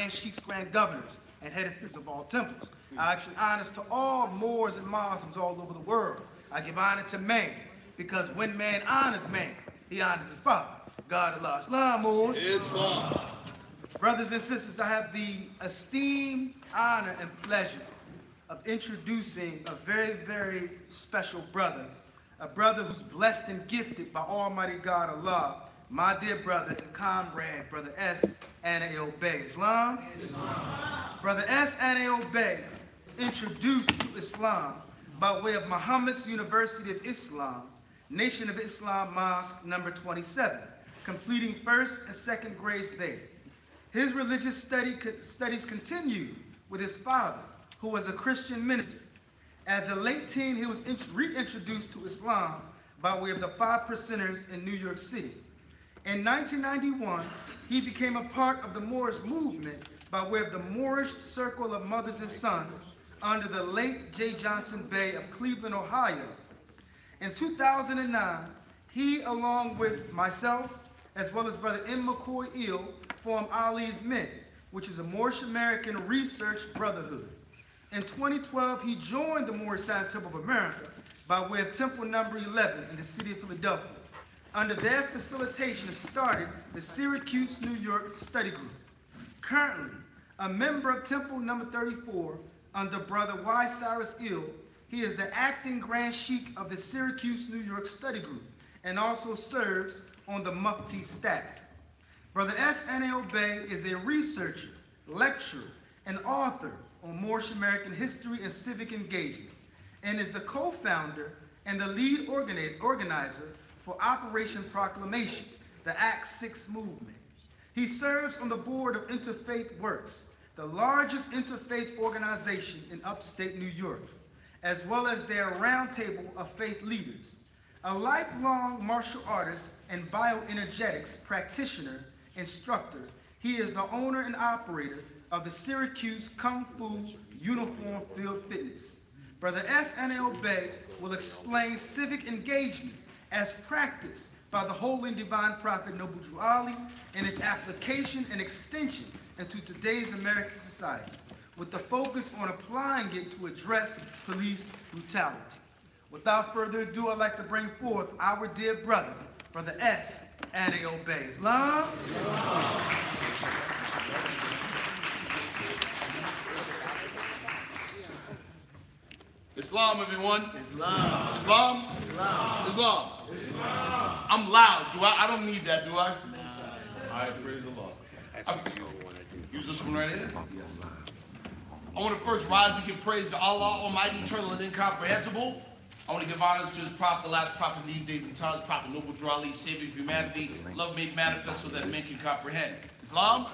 grand sheiks, grand governors, and head officials of all temples. I actually honors to all Moors and Muslims all over the world. I give honor to man, because when man honors man, he honors his father. God, Allah, Islam, Moors. Islam. Brothers and sisters, I have the esteemed honor and pleasure of introducing a very, very special brother, a brother who's blessed and gifted by Almighty God, Allah, my dear brother and comrade, Brother S. Anail Bey. Islam? Islam. Brother S. Anail Bey is introduced to Islam by way of Muhammad's University of Islam, Nation of Islam Mosque number 27, completing first and second grades there. His religious studies continued with his father, who was a Christian minister. As a late teen, he was reintroduced to Islam by way of the Five Percenters in New York City. In 1991, he became a part of the Moorish movement by way of the Moorish Circle of Mothers and Sons under the late J. Johnson Bey of Cleveland, Ohio. In 2009, he, along with myself, as well as Brother M. McCoy Eel, formed Ali's Men, which is a Moorish American research brotherhood. In 2012, he joined the Moorish Science Temple of America by way of Temple number 11 in the city of Philadelphia. Under their facilitation started the Syracuse, New York Study Group. Currently, a member of Temple number 34 under Brother Y. Cyrus Eel, he is the acting Grand Sheik of the Syracuse, New York Study Group and also serves on the Mufti staff. Brother S. Anail Bey is a researcher, lecturer, and author on Moorish American history and civic engagement, and is the co-founder and the lead organizer for Operation Proclamation, the Act 6 movement. He serves on the board of Interfaith Works, the largest interfaith organization in upstate New York, as well as their roundtable of faith leaders. A lifelong martial artist and bioenergetics practitioner, instructor, he is the owner and operator of the Syracuse Kung Fu Uniform Field Fitness. Brother S. Anail Bey will explain civic engagement as practiced by the Holy and Divine Prophet Noble Drew Ali and its application and extension into today's American society, with the focus on applying it to address police brutality. Without further ado, I'd like to bring forth our dear brother, Brother S. Anail Bey. Islam? Islam, everyone. Islam. Islam? Islam. Islam. I'm loud. I don't need that, do I? All right, praise the Lord. Use this one right here? I want to first rise and give praise to Allah, Almighty, Eternal, and Incomprehensible. I want to give honors to his prophet, the last prophet in these days and times, Prophet Noble Drew Ali, Savior of humanity, love made manifest so that men can comprehend. Islam?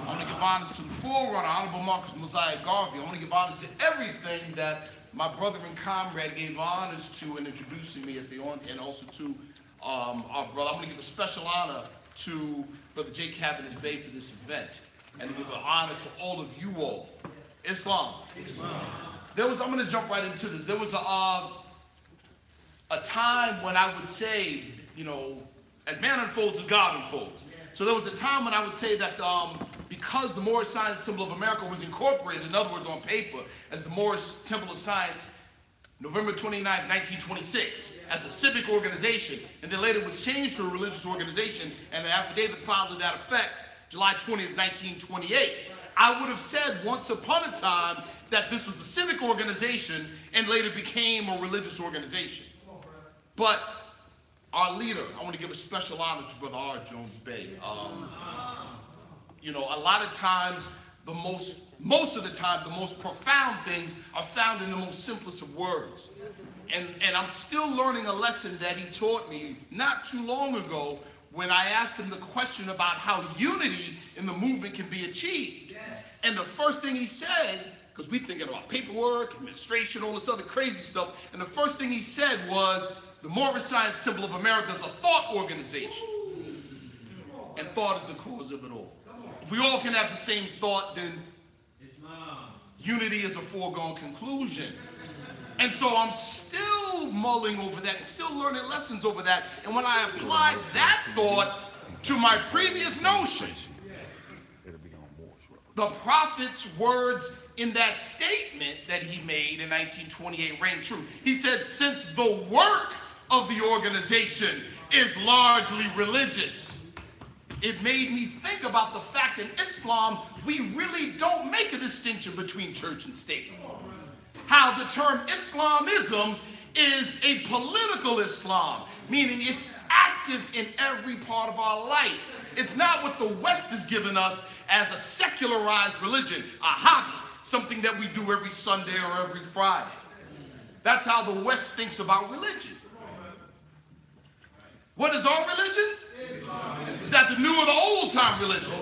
I want to give honors to the forerunner, Honorable Marcus Mosiah Garvey. I want to give honors to everything that my brother and comrade gave honors to in introducing me at the on, and also to our brother. I'm going to give a special honor to Brother J. Cabinets Bey for this event, and to give an honor to all of you all. Islam. I'm going to jump right into this. There was a time when I would say, you know, as man unfolds, as God unfolds. So there was a time when I would say that because the Moorish Science Temple of America was incorporated, in other words, on paper, as the Moorish Temple of Science, November 29, 1926, as a civic organization, and then later was changed to a religious organization, and an affidavit filed to that effect, July 20th, 1928. I would have said once upon a time that this was a civic organization and later became a religious organization. But our leader, I want to give a special honor to Brother R. Jones Bey. You know, a lot of times, most of the time, the most profound things are found in the most simplest of words. And I'm still learning a lesson that he taught me not too long ago when I asked him the question about how unity in the movement can be achieved. And the first thing he said, because we're thinking about paperwork, administration, all this other crazy stuff, and the first thing he said was, the Moorish Science Temple of America is a thought organization. And thought is the cause of it all. If we all can have the same thought, then unity is a foregone conclusion. And so I'm still mulling over that and still learning lessons over that. And when I applied that thought to my previous notion, the prophet's words in that statement that he made in 1928 rang true. He said, since the work of the organization is largely religious, it made me think about the fact in Islam, we really don't make a distinction between church and state. How the term Islamism is a political Islam, meaning it's active in every part of our life. It's not what the West has given us as a secularized religion, a hobby, something that we do every Sunday or every Friday. That's how the West thinks about religion. What is our religion? Is that the new or the old time religion?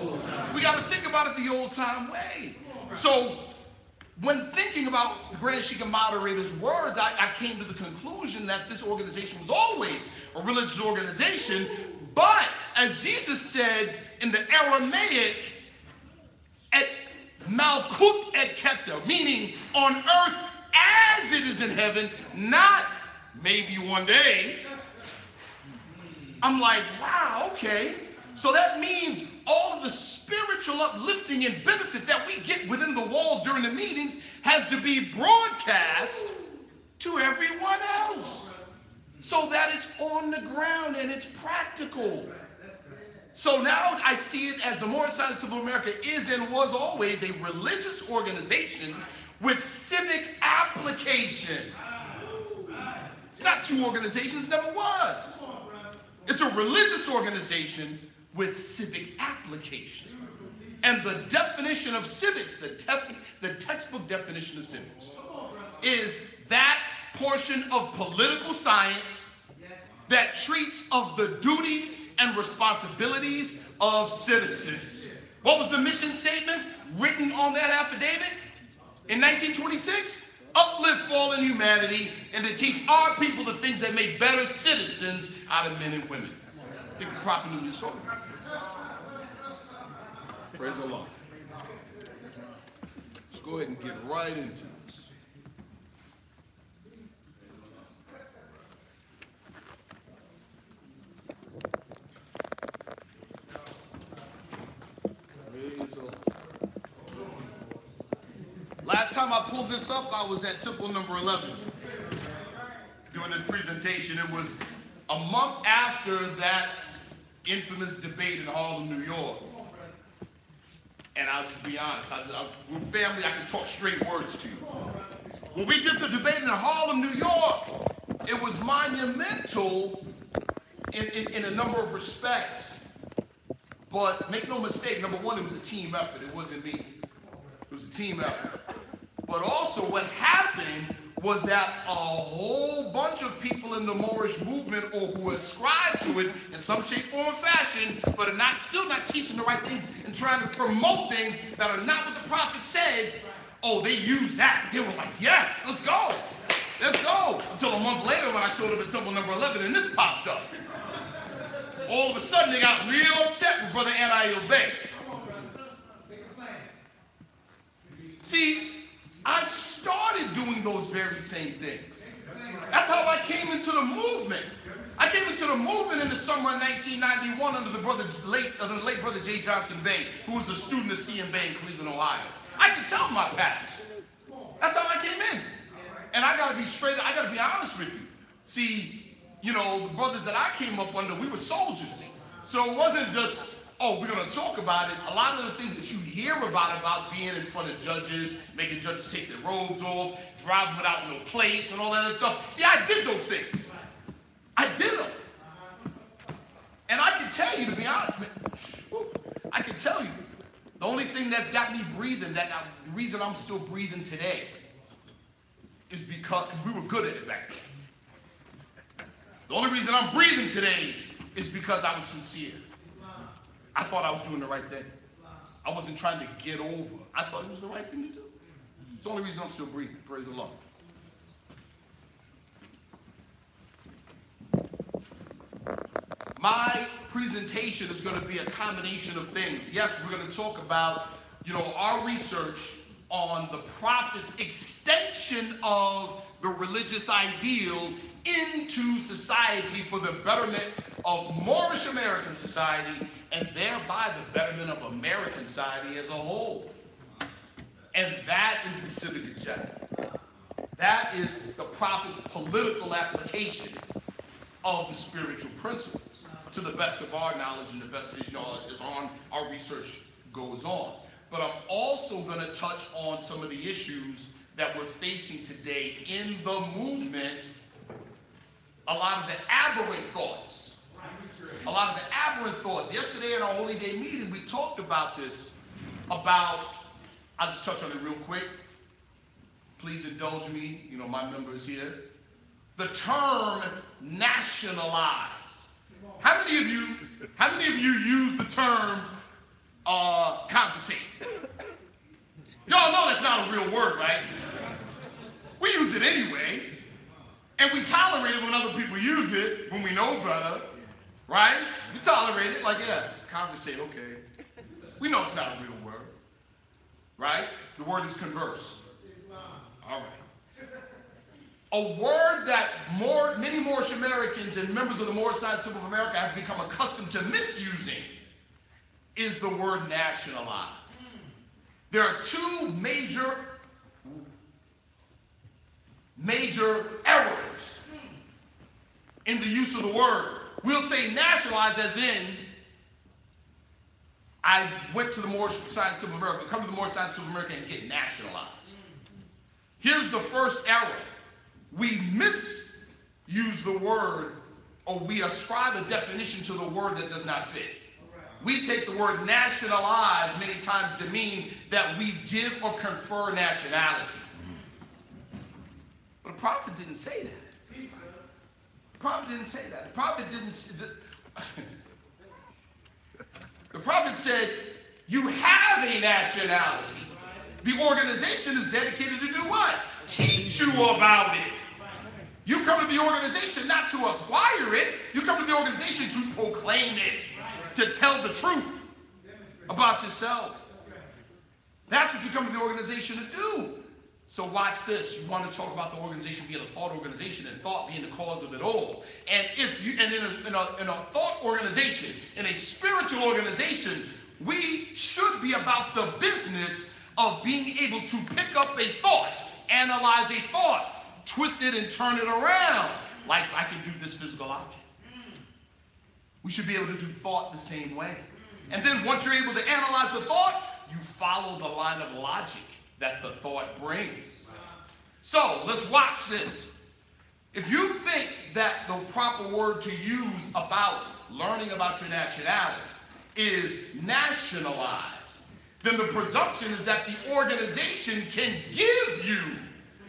We got to think about it the old time way. So when thinking about the Grand Sheikh Moderator's words, I came to the conclusion that this organization was always a religious organization, but as Jesus said in the Aramaic, et Malkut et Kepta, meaning on earth as it is in heaven, not maybe one day. I'm like, wow, okay. So that means all of the spiritual uplifting and benefit that we get within the walls during the meetings has to be broadcast to everyone else so that it's on the ground and it's practical. So now I see it as the Moorish Science of America is and was always a religious organization with civic application. It's not two organizations, never was. It's a religious organization with civic application. And the definition of civics, the textbook definition of civics, is that portion of political science that treats of the duties and responsibilities of citizens. What was the mission statement written on that affidavit in 1926? Uplift fallen humanity and to teach our people the things that make better citizens out of men and women. I think the prophet knew this story. Praise the Lord. Let's go ahead and get right into this. Praise the Lord. Last time I pulled this up, I was at temple number 11 doing this presentation. It was a month after that infamous debate in Harlem, New York. And I'll just be honest, with family, I can talk straight words to you. When we did the debate in Harlem, New York, it was monumental in a number of respects. But make no mistake, number one, it was a team effort. It wasn't me. It was a team effort. But also what happened was that a whole bunch of people in the Moorish movement, or who ascribe to it in some shape, form, or fashion, but are still not teaching the right things and trying to promote things that are not what the prophet said, oh, they use that. They were like, yes, let's go. Let's go. Until a month later when I showed up at temple number 11 and this popped up. All of a sudden they got real upset with Brother Anil Bey. See, I started doing those very same things. That's how I came into the movement. I came into the movement in the summer of 1991 under the late Brother J. Johnson Bey, who was a student of C.M. Bey in Cleveland, Ohio. I can tell my past. That's how I came in. And I got to be straight, I got to be honest with you. See, you know, the brothers that I came up under, we were soldiers. So it wasn't just, oh, we're going to talk about it. A lot of the things that you hear about being in front of judges, making judges take their robes off, driving without no plates and all that other stuff. See, I did those things. I did them. And I can tell you, to be honest, I can tell you, the only thing that's got me breathing, the reason I'm still breathing today, is because we were good at it back then. The only reason I'm breathing today is because I was sincere. I thought I was doing the right thing. I wasn't trying to get over. I thought it was the right thing to do. It's the only reason I'm still breathing. Praise the Lord. My presentation is going to be a combination of things. Yes, we're going to talk about, our research on the prophet's extension of the religious ideal into society for the betterment of Moorish American society and thereby the betterment of American society as a whole. And that is the civic agenda. That is the prophet's political application of the spiritual principles, to the best of our knowledge and the best of, as our research goes on. But I'm also going to touch on some of the issues that we're facing today in the movement. A lot of the aberrant thoughts. A lot of the aberrant thoughts. Yesterday in our Holy Day meeting, we talked about this, I'll just touch on it real quick. Please indulge me, my members here. The term nationalize. How many of you use the term compensate? Y'all know that's not a real word, right? We use it anyway. And we tolerate it when other people use it, when we know better, right? We tolerate it, like, yeah, compensate, okay. We know it's not a real word, right? The word is converse. All right. A word that many Moorish Americans and members of the Moorish side of Civil of America have become accustomed to misusing is the word nationalize. There are two major errors in the use of the word. We'll say nationalize as in, I went to the Moorish side of Civil America, come to the Moorish side of Civil America and get nationalized. Here's the first error. We misuse the word, or we ascribe a definition to the word that does not fit. We take the word nationalize many times to mean that we give or confer nationality. But the prophet didn't say that. The prophet didn't say that. The prophet said, you have a nationality. The organization is dedicated to do what? Teach you about it. You come to the organization not to acquire it. You come to the organization to proclaim it, to tell the truth about yourself. That's what you come to the organization to do. So watch this. You want to talk about the organization being a thought organization and thought being the cause of it all. And in a thought organization, in a spiritual organization, we should be about the business of being able to pick up a thought, analyze a thought, twist it and turn it around like I can do this physical object. We should be able to do thought the same way. And then once you're able to analyze the thought, you follow the line of logic that the thought brings. So let's watch this. If you think that the proper word to use about learning about your nationality is nationalize, then the presumption is that the organization can give you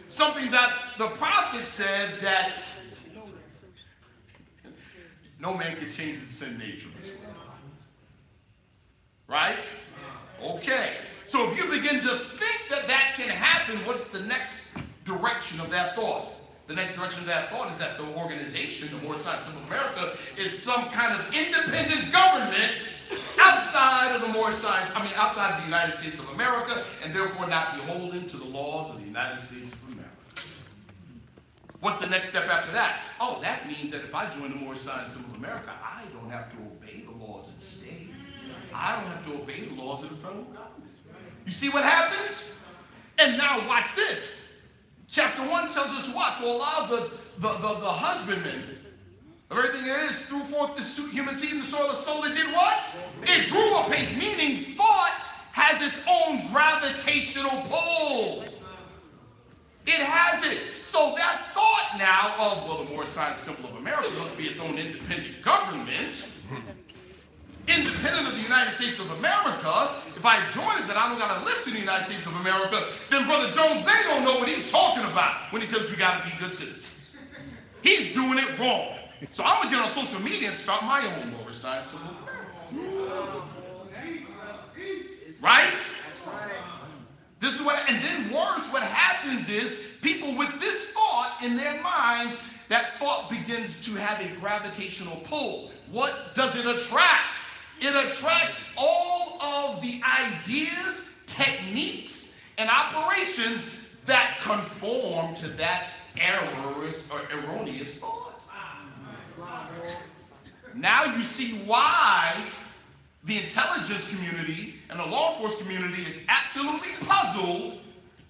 something that the prophet said that no man can change his sin nature. Right? Okay. So if you begin to think that that can happen, what's the next direction of that thought? The next direction of that thought is that the organization, the Moorish side of Civil America, is some kind of independent government outside of the Moorish side, outside of the United States of America, and therefore not beholden to the laws of the United States of America. What's the next step after that? Oh, that means that if I join the Moorish side of Civil America, I don't have to obey the laws of the state. I don't have to obey the laws of the federal government. You see what happens? And now watch this. Chapter 1 tells us what? So allow the husbandman of everything there is threw forth the human seed in the soil of soul. It did what? It grew apace, meaning thought has its own gravitational pull. It has it. So that thought now of, well, the Moorish Science Temple of America must be its own independent government, independent of the United States of America. If I join it, then I don't got to listen to the United States of America. Then Brother Jones, they don't know what he's talking about when he says we got to be good citizens. He's doing it wrong. So I'm going to get on social media and start my own Moorish Science Temple of America. Right? This is what, and then worse, what happens is people with this thought in their mind, that thought begins to have a gravitational pull. What does it attract? It attracts all of the ideas, techniques, and operations that conform to that erroneous thought. Now you see why the intelligence community and the law enforcement community is absolutely puzzled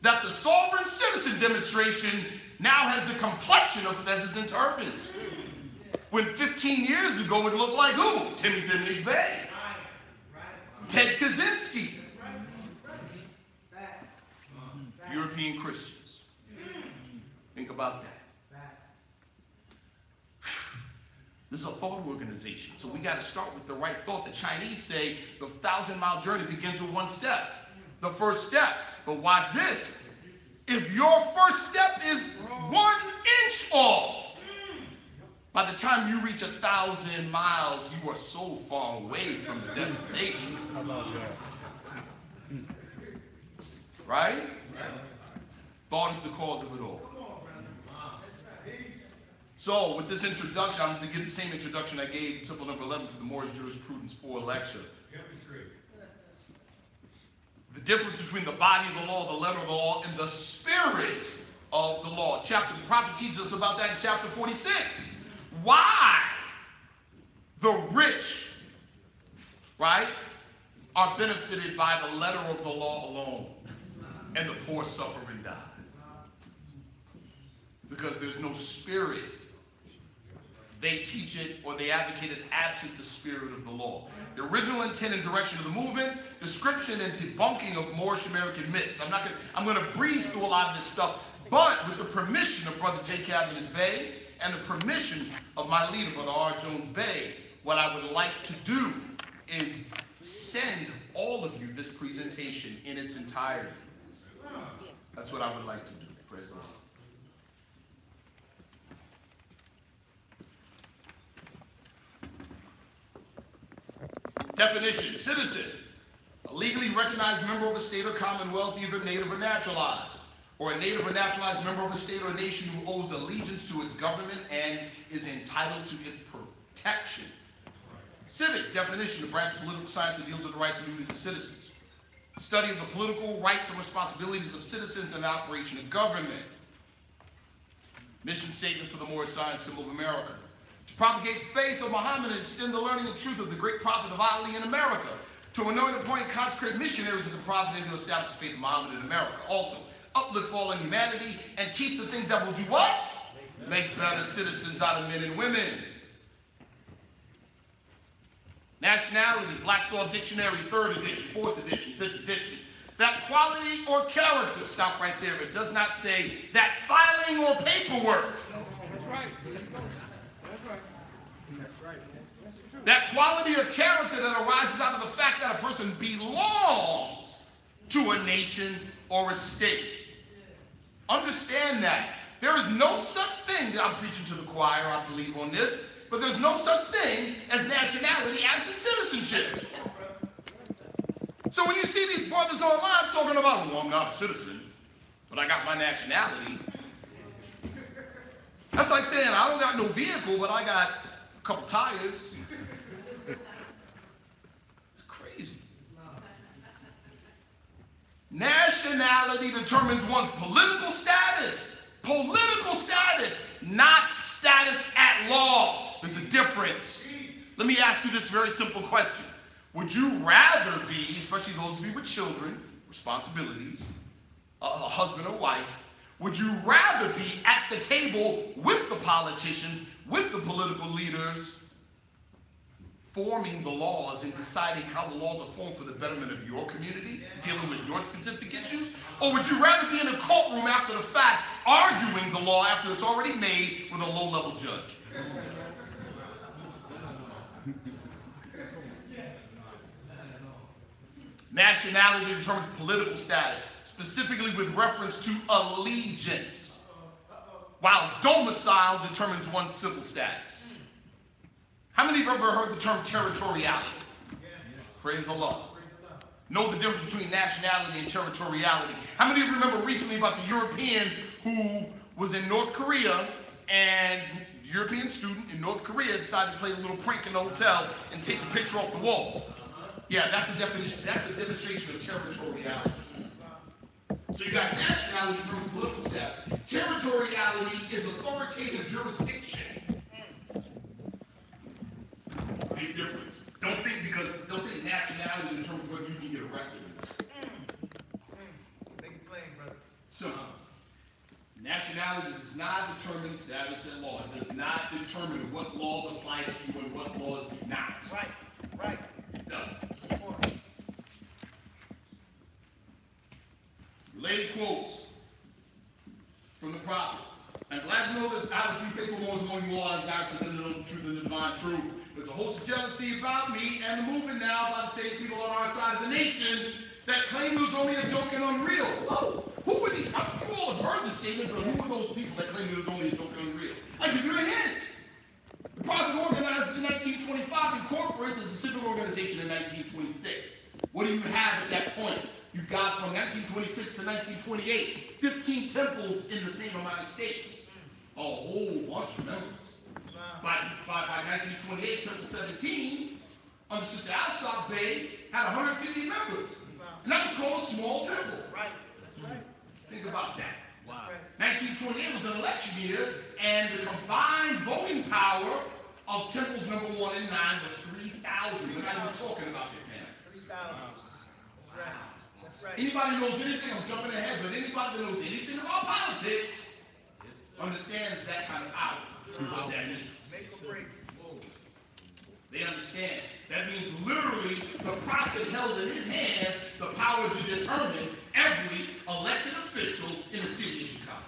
that the sovereign citizen demonstration now has the complexion of fezzes and turbans. When 15 years ago it looked like who? Timothy McVeigh, Ted Kaczynski, European Christians. Think about that. This is a thought organization, so we got to start with the right thought. The Chinese say the 1,000-mile journey begins with one step, the first step. But watch this. If your first step is 1 inch off, by the time you reach 1,000 miles, you are so far away from the destination. How about that? Right? Thought is the cause of it all. So, with this introduction, I'm going to give the same introduction I gave Temple number 11 for the Moorish Jurisprudence 4 lecture. The difference between the body of the law, the letter of the law, and the spirit of the law. The prophet teaches us about that in chapter 46. Why the rich, right, are benefited by the letter of the law alone, and the poor suffer and die. Because there's no spirit. They teach it or they advocate it absent the spirit of the law. The original intent and direction of the movement, description and debunking of Moorish American myths. I'm going to breeze through a lot of this stuff, but with the permission of Brother J. Cavaliers Bey and the permission of my leader, Brother R. Jones Bey, what I would like to do is send all of you this presentation in its entirety. That's what I would like to do. Praise the Lord. Definition: citizen, a legally recognized member of a state or commonwealth, either native or naturalized, or a native or naturalized member of a state or nation who owes allegiance to its government and is entitled to its protection. Civics, definition: the branch of political science that deals with the rights and duties of citizens. Study of the political rights and responsibilities of citizens and the operation of government. Mission statement for the Moorish Science Symbol of America: to propagate faith of Muhammad and extend the learning and truth of the great prophet of Ali in America. To anoint and appoint consecrate missionaries of the prophet and to establish the faith of Muhammad in America. Also, uplift fallen humanity and teach the things that will do what? Make better citizens out of men and women. Nationality, Black's Law Dictionary, 3rd edition, 4th edition, 5th edition. That quality or character, stop right there. It does not say that filing or paperwork. That's right. That quality or character that arises out of the fact that a person belongs to a nation or a state. Understand that. There is no such thing, I'm preaching to the choir, I believe on this, but there's no such thing as nationality absent citizenship. So when you see these brothers online talking about, well, I'm not a citizen, but I got my nationality, that's like saying I don't got no vehicle, but I got a couple tires. It's crazy. Nationality determines one's political status. Political status, not status at law. There's a difference. Let me ask you this very simple question. Would you rather be, especially those of you with children, responsibilities, a husband or wife, would you rather be at the table with the politicians, with the political leaders, forming the laws and deciding how the laws are formed for the betterment of your community, dealing with your specific issues? Or would you rather be in a courtroom after the fact, arguing the law after it's already made with a low-level judge? Nationality determines political status, specifically with reference to allegiance, while domicile determines one's civil status. How many of you have ever heard the term territoriality? Praise the Lord. Know the difference between nationality and territoriality. How many of you remember recently about the European who was in North Korea, and the European student in North Korea decided to play a little prank in the hotel and take the picture off the wall? Yeah, that's a definition. That's a demonstration of territoriality. So you got nationality in terms of political status. Territoriality is authoritative jurisdiction. Big difference. Don't think nationality in terms of whether you can get arrested. Make it plain, brother. So, nationality does not determine status in law. It does not determine what laws apply to you and what laws do not. Right, right. It doesn't. Related quotes from the prophet. I'm glad to know that out of 2 faithful ones among you all, I died for them to know the truth and the divine truth. There's a host of jealousy about me and the movement now by the same people on our side of the nation that claim it was only a joke and unreal. Whoa, who were these? You all have heard the statement, but who are those people that claim it was only a joke and unreal? I give you a hint. The project organized in 1925 incorporates as a civic organization in 1926. What do you have at that point? You've got from 1926 to 1928, 15 temples in the same amount of states. A whole bunch of members. By 1928, Temple 17, under Sister Sharif Bey, had 150 members. And that was called a small temple. Right, that's right. Think about that. Wow. 1928 was an election year, and the combined voting power of temples number 1 and 9 was 3,000. We're not even talking about their family. 3,000. That's right. That's right. Anybody who knows anything, I'm jumping ahead, but anybody that knows anything about politics understands that kind of power, what that means. Make or break. They understand. That means literally the prophet held in his hands the power to determine every elected official in the city of Chicago.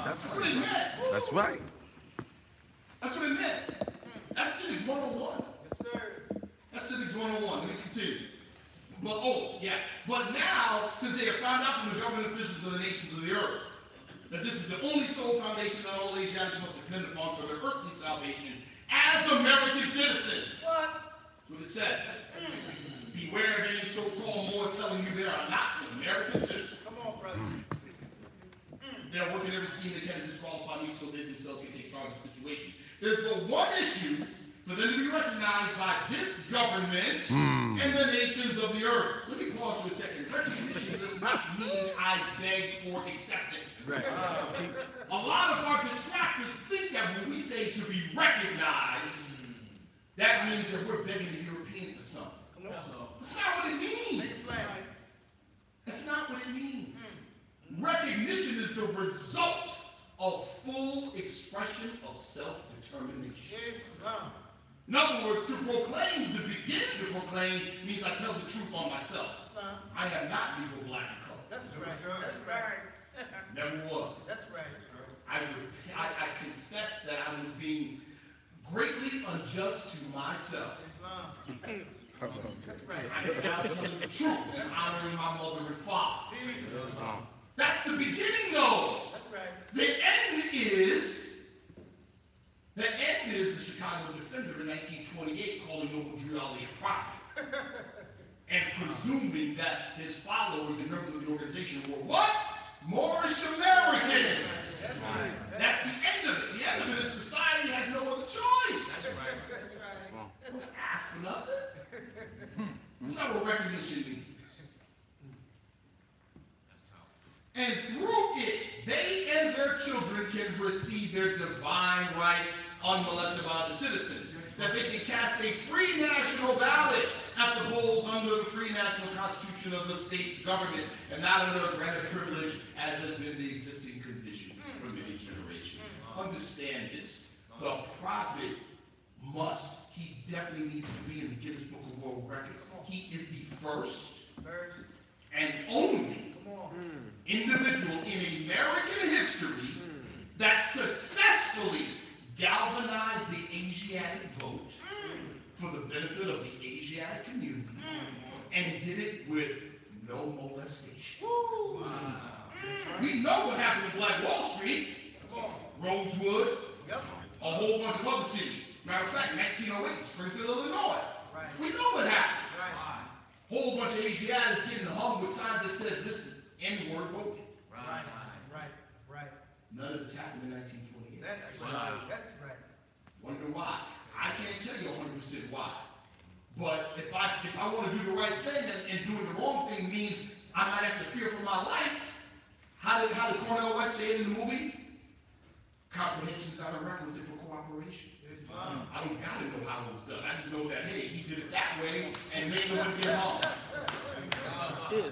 That's That's what it meant. That's right. That's what it meant. That's Civics 101. Yes, sir. That's Civics 101. Let me continue. But now, since they have found out from the government officials of the nations of the earth that this is the only sole foundation that all Asiatics must depend upon for their earthly salvation as American citizens. What? That's what it says. Beware of any so-called Moor telling you they are not an American citizen. Come on, brother. They're working every scheme they can to disqualify me so they themselves can take charge of the situation. There's but one issue for them to be recognized by this government and the nations of the earth. Let me pause for a second. Recognition does not mean I beg for acceptance. Right. A lot of our detractors think that when we say to be recognized, that means that we're begging the European for something. That's not what it means. That's not what it means. Recognition is the result of full expression of self-determination. Yes, In other words, to proclaim, to begin to proclaim, means I tell the truth on myself. I am not legal black and color. That's right. That's right. Never was. That's right. I confess that I was being greatly unjust to myself. Islam. That's right. I am now telling the truth and honoring my mother and father. That's the beginning, though. That's right. The end is the Chicago Defender in 1928 calling Noble Drew Ali a prophet and presuming that his followers and members of the organization were what? Moorish Americans. That's right. That's the end of it. The end of it is society has no other choice. That's right. Don't ask for nothing. That's not what recognition means. And through it, they and their children can receive their divine rights unmolested by the citizens. That they can cast a free national ballot at the polls under the free national constitution of the state's government and not under a granted privilege as has been the existing condition for many generations. Understand this. The prophet he definitely needs to be in the Guinness Book of World Records. He is the first and only individual in American history that successfully galvanized the Asiatic vote for the benefit of the Asiatic community and did it with no molestation. We know what happened in Black Wall Street, Rosewood, a whole bunch of other cities. Matter of fact, 1908, Springfield, Illinois. We know what happened. Whole bunch of Asiatics getting hung with signs that said this is N-word voting. None of this happened in 1928. That's right. That's right. Wonder why? I can't tell you 100% why. But if I want to do the right thing and doing the wrong thing means I might have to fear for my life, how did Cornel West say it in the movie? Comprehension is not a requisite for cooperation. I don't got to know how it was done. I just know that, hey, he did it that way and made nobody get hung. I'm going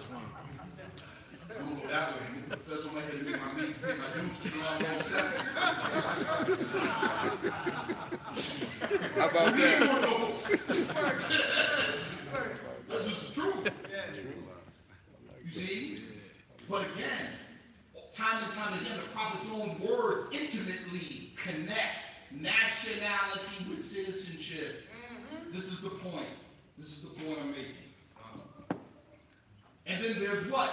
to go that way. I'm going to put the feds on pay my dues to the Moorish system. How about that? This is true. You see? But again, time and time again, the prophet's own words intimately connect nationality with citizenship. This is the point. This is the point I'm making. And then there's what?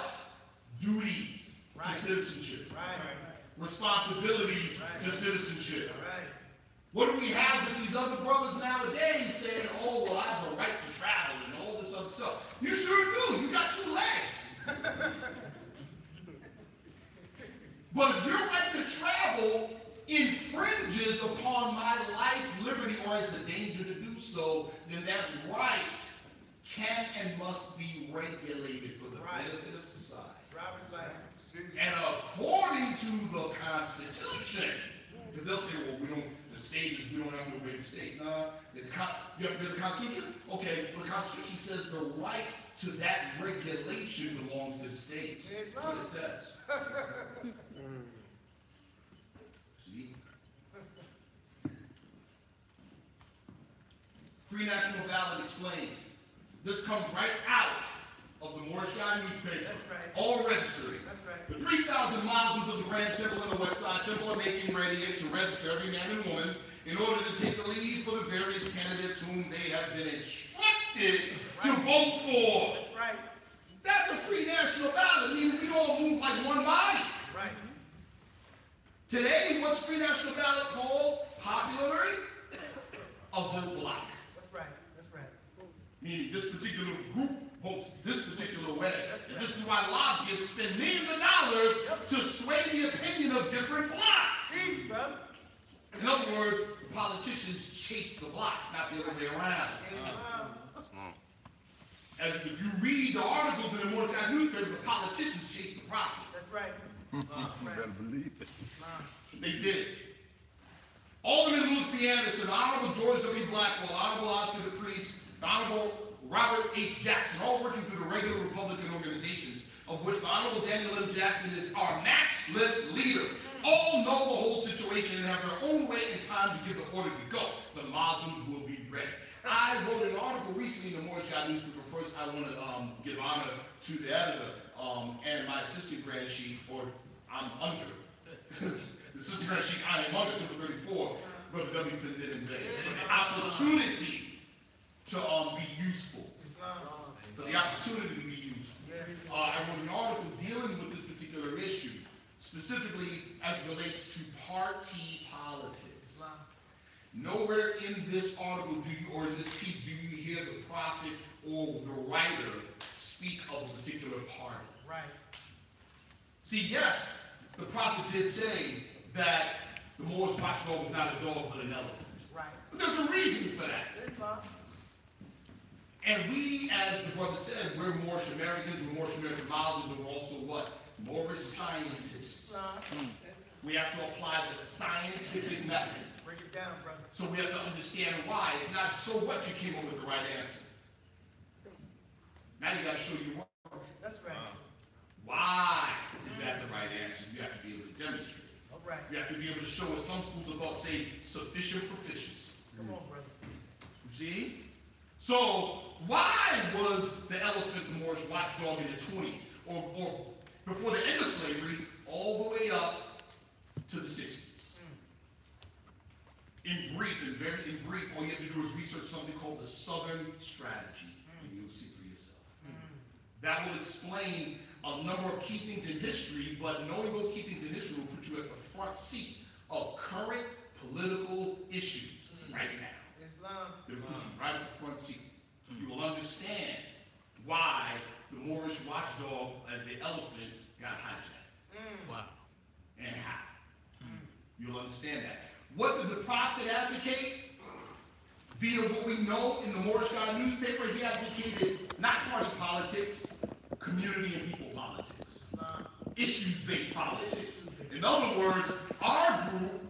Duties to citizenship. Responsibilities to citizenship. What do we have with these other brothers nowadays saying, oh, well, I have the right to travel and all this other stuff? You sure do. You got 2 legs. But if your right to travel infringes upon my life, liberty, or has the danger to do so, then that right can and must be regulated for the benefit of society. And according to the Constitution, because they'll say, well, we don't have to obey the state. No, you have to obey the Constitution? Okay, well, the Constitution says the right to that regulation belongs to the states. That's what it says. See? Free National Ballot explained. This comes right out of the Moorish Guy newspaper. All registering. The 3,000 Muslims of the Grand Temple and the West Side Temple are making ready to register every man and woman in order to take the lead for the various candidates whom they have been instructed to vote for. That's a free national ballot. It means we all move like one body. Today, what's free national ballot called? Popularly? A vote block. Meaning this particular group votes this particular way. And this is why lobbyists spend millions of dollars to sway the opinion of different blocks. In other words, politicians chase the blocks, not the other way around. As if you read the articles in the Moorish Guy newspaper, the politicians chase the profit. You better believe it. They did. Alderman Louis B. Anderson, Honorable George W. Blackwell, Honorable Oscar the Priest, Honorable Robert H. Jackson, all working through the regular Republican organizations, of which the Honorable Daniel M. Jackson is our matchless leader. All know the whole situation and have their own way and time to give the order to go. The Muslims will be ready. I wrote an article recently in the Moorish Guy newspaper. First, I want to give honor to the editor and my assistant grand chief, or I'm under. The assistant grand chief, I am under, to 34, Brother W. Clinton Bay, for the opportunity to be useful. For the opportunity to be useful. I wrote an article dealing with this particular issue, specifically as it relates to party politics. Nowhere in this article do you, or in this piece, do you hear the prophet or the writer speak of a particular party. See, yes, the prophet did say that the Moorish watchdog was not a dog but an elephant. But there's a reason for that. And we, as the brother said, we're Moorish Americans, we're Moorish American Muslims, but we're also what? Moorish scientists. We have to apply the scientific method. Break it down, brother. So we have to understand why. It's not so what you came up with the right answer. Now you got to show your work. That's right. Why is that the right answer? You have to be able to demonstrate. All right. You have to be able to show what some schools of thought say sufficient proficiency. Come on, brother. You see? So why was the elephant the Moorish watchdog in the 20s, or before the end of slavery, all the way up to the 60s? In brief, all you have to do is research something called the Southern Strategy, and you'll see for yourself. That will explain a number of key things in history, but knowing those key things in history will put you at the front seat of current political issues right now. It will put you right at the front seat. You will understand why the Moorish watchdog, as the elephant, got hijacked. Wow. And how. You'll understand that. What did the prophet advocate? Via what we know in the Moorish Guy newspaper, he advocated not party politics, community and people politics. Issues-based politics. In other words, our group,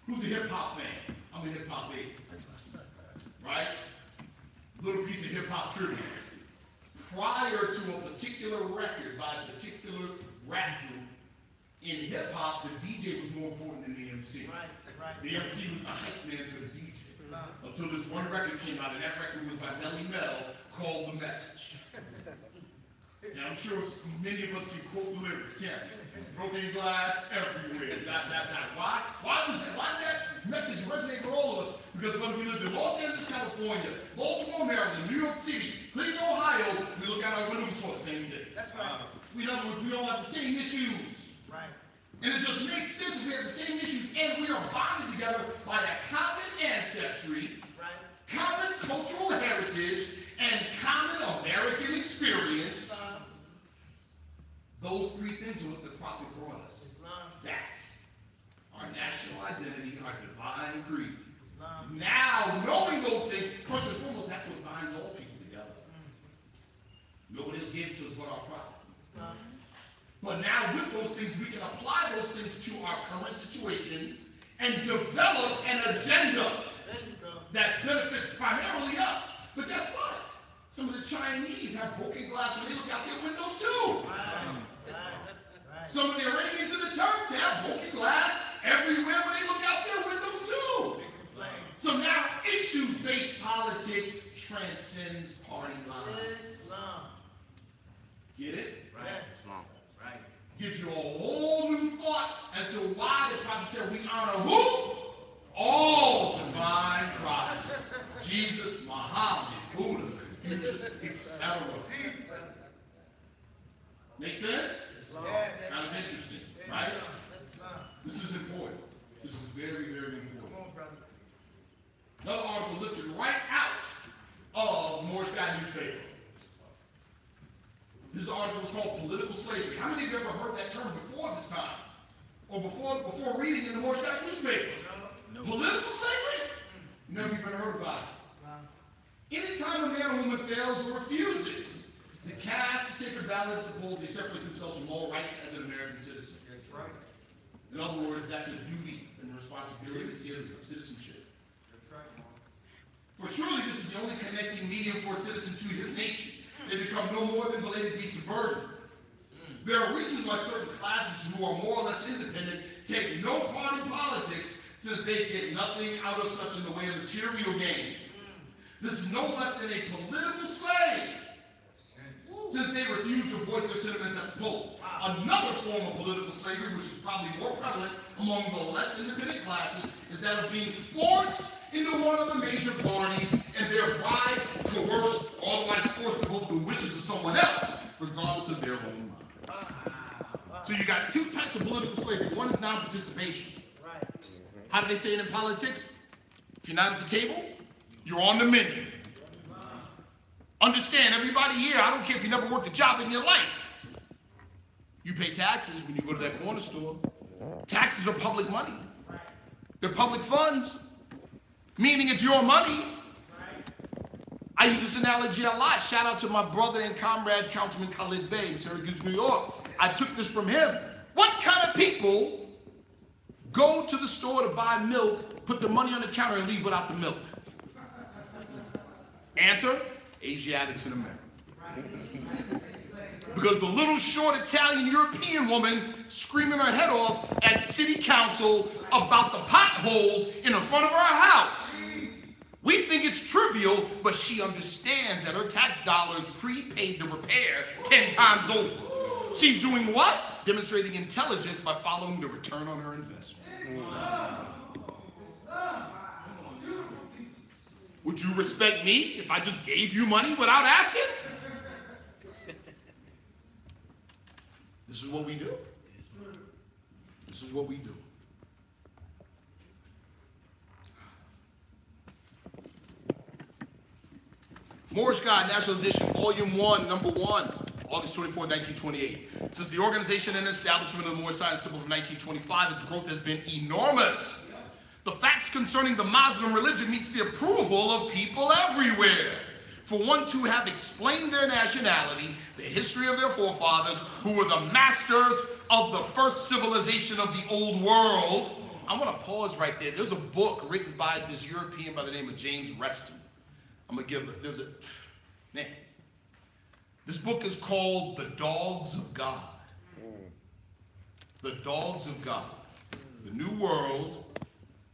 who's a hip-hop fan? I'm a hip-hop baby. Right? Little piece of hip-hop trivia. Prior to a particular record by a particular rap group In hip-hop, the DJ was more important than the MC. Right. The MC was the hype man for the DJ. Until this one record came out, and that record was by Nelly Mel, called The Message. And I'm sure many of us can quote the lyrics, can't we? Broken glass everywhere, Why was that? Why did that message resonate with all of us? Because whether we lived in Los Angeles, California, Baltimore, Maryland, New York City, Cleveland, Ohio, we look out our window, we saw the same thing. That's right. In other words, we all have the same issues. Right. And it just makes sense that we have the same issues, and we are bonded together by a common ancestry, common cultural heritage, and common American experience. Those three things are what the prophet brought us back. Our national identity, our divine creed. Now, knowing those things, first and foremost, that's what binds all people together. Nobody else gave it to us but our prophet. But now with those things, we can apply those things to our current situation and develop an agenda that benefits primarily us. But guess what? Some of the Chinese have broken glass when they look out their windows too. Some of the Arabians and the Turks have broken glass everywhere when they look out their windows too. So now issues-based politics transcends party lines. Get it? Right. Gives you a whole new thought as to why the prophet said we honor who? All divine prophets. Jesus, Muhammad, Buddha, Confucius, etc. Make sense? Kind of interesting, right? This is important. This is very, very important. Another article lifted right out of Moorish newspaper. This article was called Political Slavery. How many of you ever heard that term before this time? Or before reading in the Moorish newspaper? No. Political slavery? Never even heard about it. Anytime a man or woman fails or refuses to cast the sacred ballot at the polls, they separate themselves from all rights as an American citizen. That's right. In other words, that's a duty and responsibility of citizenship. That's right. For surely this is the only connecting medium for a citizen to his nation. They become no more than belated beasts of burden. There are reasons why certain classes who are more or less independent take no part in politics, since they get nothing out of such in the way of material gain. This is no less than a political slave, since they refuse to voice their sentiments at the polls. Another form of political slavery, which is probably more prevalent among the less independent classes, is that of being forced into one of the major parties and thereby coerced, or otherwise forced to vote the wishes of someone else, regardless of their own mind. So you got two types of political slavery. One is non-participation. How do they say it in politics? If you're not at the table, you're on the menu. Understand, everybody here, I don't care if you never worked a job in your life. You pay taxes when you go to that corner store. Taxes are public money. They're public funds, meaning it's your money. I use this analogy a lot. Shout out to my brother and comrade, Councilman Sharif Bey in Syracuse, New York. I took this from him. What kind of people go to the store to buy milk, put the money on the counter, and leave without the milk? Answer: Asiatics in America. Because the little short Italian European woman screaming her head off at city council about the potholes in the front of her house. We think it's trivial, but she understands that her tax dollars prepaid the repair 10 times over. She's doing what? Demonstrating intelligence by following the return on her investment. Would you respect me if I just gave you money without asking? This is what we do. This is what we do. Moorish God, National Edition, Volume 1, Number 1, August 24, 1928. Since the organization and establishment of the Moorish Science Temple of 1925, its growth has been enormous. The facts concerning the Muslim religion meets the approval of people everywhere. For one to have explained their nationality, the history of their forefathers, who were the masters of the first civilization of the old world. I want to pause right there. There's a book written by this European by the name of James Reston. I'm going to give it. Man. This book is called The Dogs of God. The Dogs of God, The New World,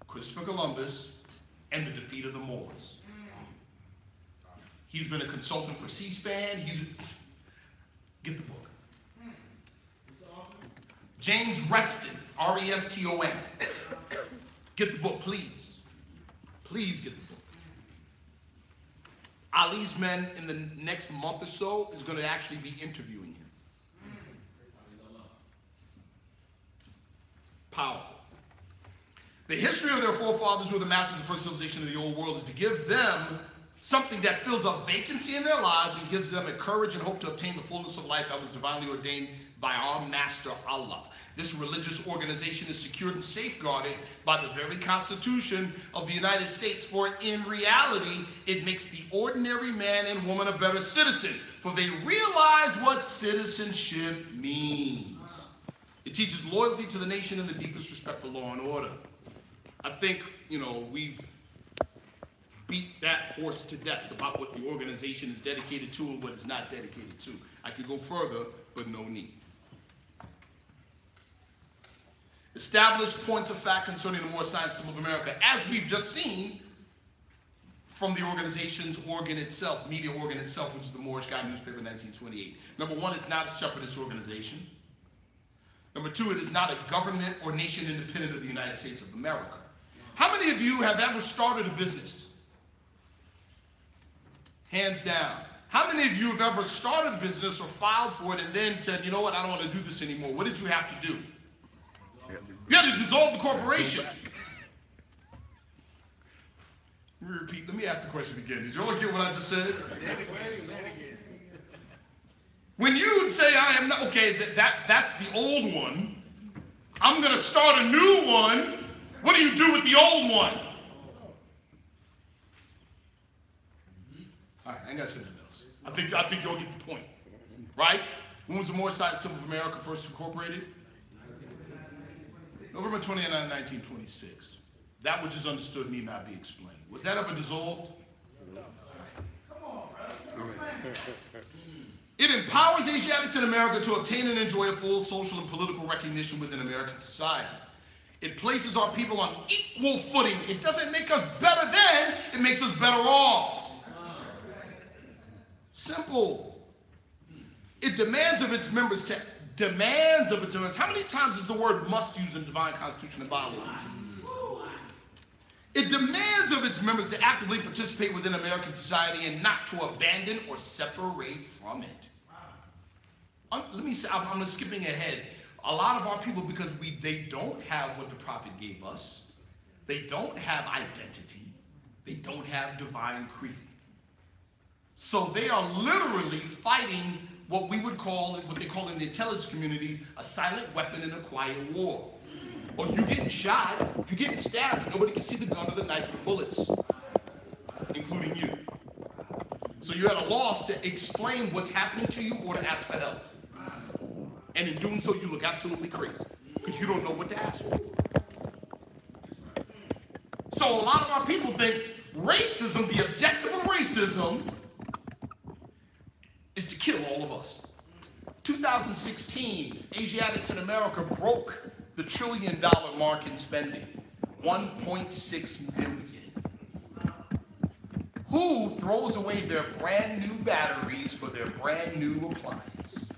Christopher Columbus, and the Defeat of the Moors. He's been a consultant for C-SPAN. Get the book. James Reston, R-E-S-T-O-N. Get the book, please. Please get the book. Ali's Men in the next month or so is going to actually be interviewing him. Powerful. The history of their forefathers who were the masters of the first civilization of the old world is to give them something that fills a vacancy in their lives and gives them a courage and hope to obtain the fullness of life that was divinely ordained by our master Allah. This religious organization is secured and safeguarded by the very Constitution of the United States, for in reality, it makes the ordinary man and woman a better citizen, for they realize what citizenship means. It teaches loyalty to the nation and the deepest respect for law and order. I think, we've beat that horse to death about what the organization is dedicated to and what it's not dedicated to. I could go further, but no need. Established points of fact concerning the Moorish science system of America, as we've just seen from the organization's organ itself, media organ itself, which is the Moorish Guide newspaper in 1928. Number one, it's not a separatist organization. Number two, it is not a government or nation independent of the United States of America. How many of you have ever started a business? Hands down. How many of you have ever started a business or filed for it and then said, you know what, I don't want to do this anymore? What did you have to do? You had to dissolve the corporation. Let me repeat. Let me ask the question again. Did you all get what I just said? When you say, I am not, okay, that's the old one. I'm going to start a new one. What do you do with the old one? All right, I ain't got to say nothing else. I think you'll get the point. Right? When was the Moorish Science System of America first incorporated? November 29, 1926. That which is understood need not be explained. Was that ever dissolved? No. Come on, brother. It empowers Asiatics in America to obtain and enjoy a full social and political recognition within American society. It places our people on equal footing. It doesn't make us better than, it makes us better off. Simple. It demands of its members how many times is the word must used in divine constitution and bylaws? It demands of its members to actively participate within American society and not to abandon or separate from it. Let me say, I'm skipping ahead. A lot of our people, because they don't have what the prophet gave us, they don't have identity, they don't have divine creed. So they are literally fighting what we would call, what they call in the intelligence communities, a silent weapon in a quiet war. Or you're getting shot, you're getting stabbed, but nobody can see the gun or the knife or the bullets, including you. So you're at a loss to explain what's happening to you or to ask for help. And in doing so, you look absolutely crazy because you don't know what to ask for. So a lot of our people think racism, the objective of racism, is to kill all of us. 2016, Asiatics in America broke the $1 trillion mark in spending. 1.6 million. Who throws away their brand new batteries for their brand new appliance?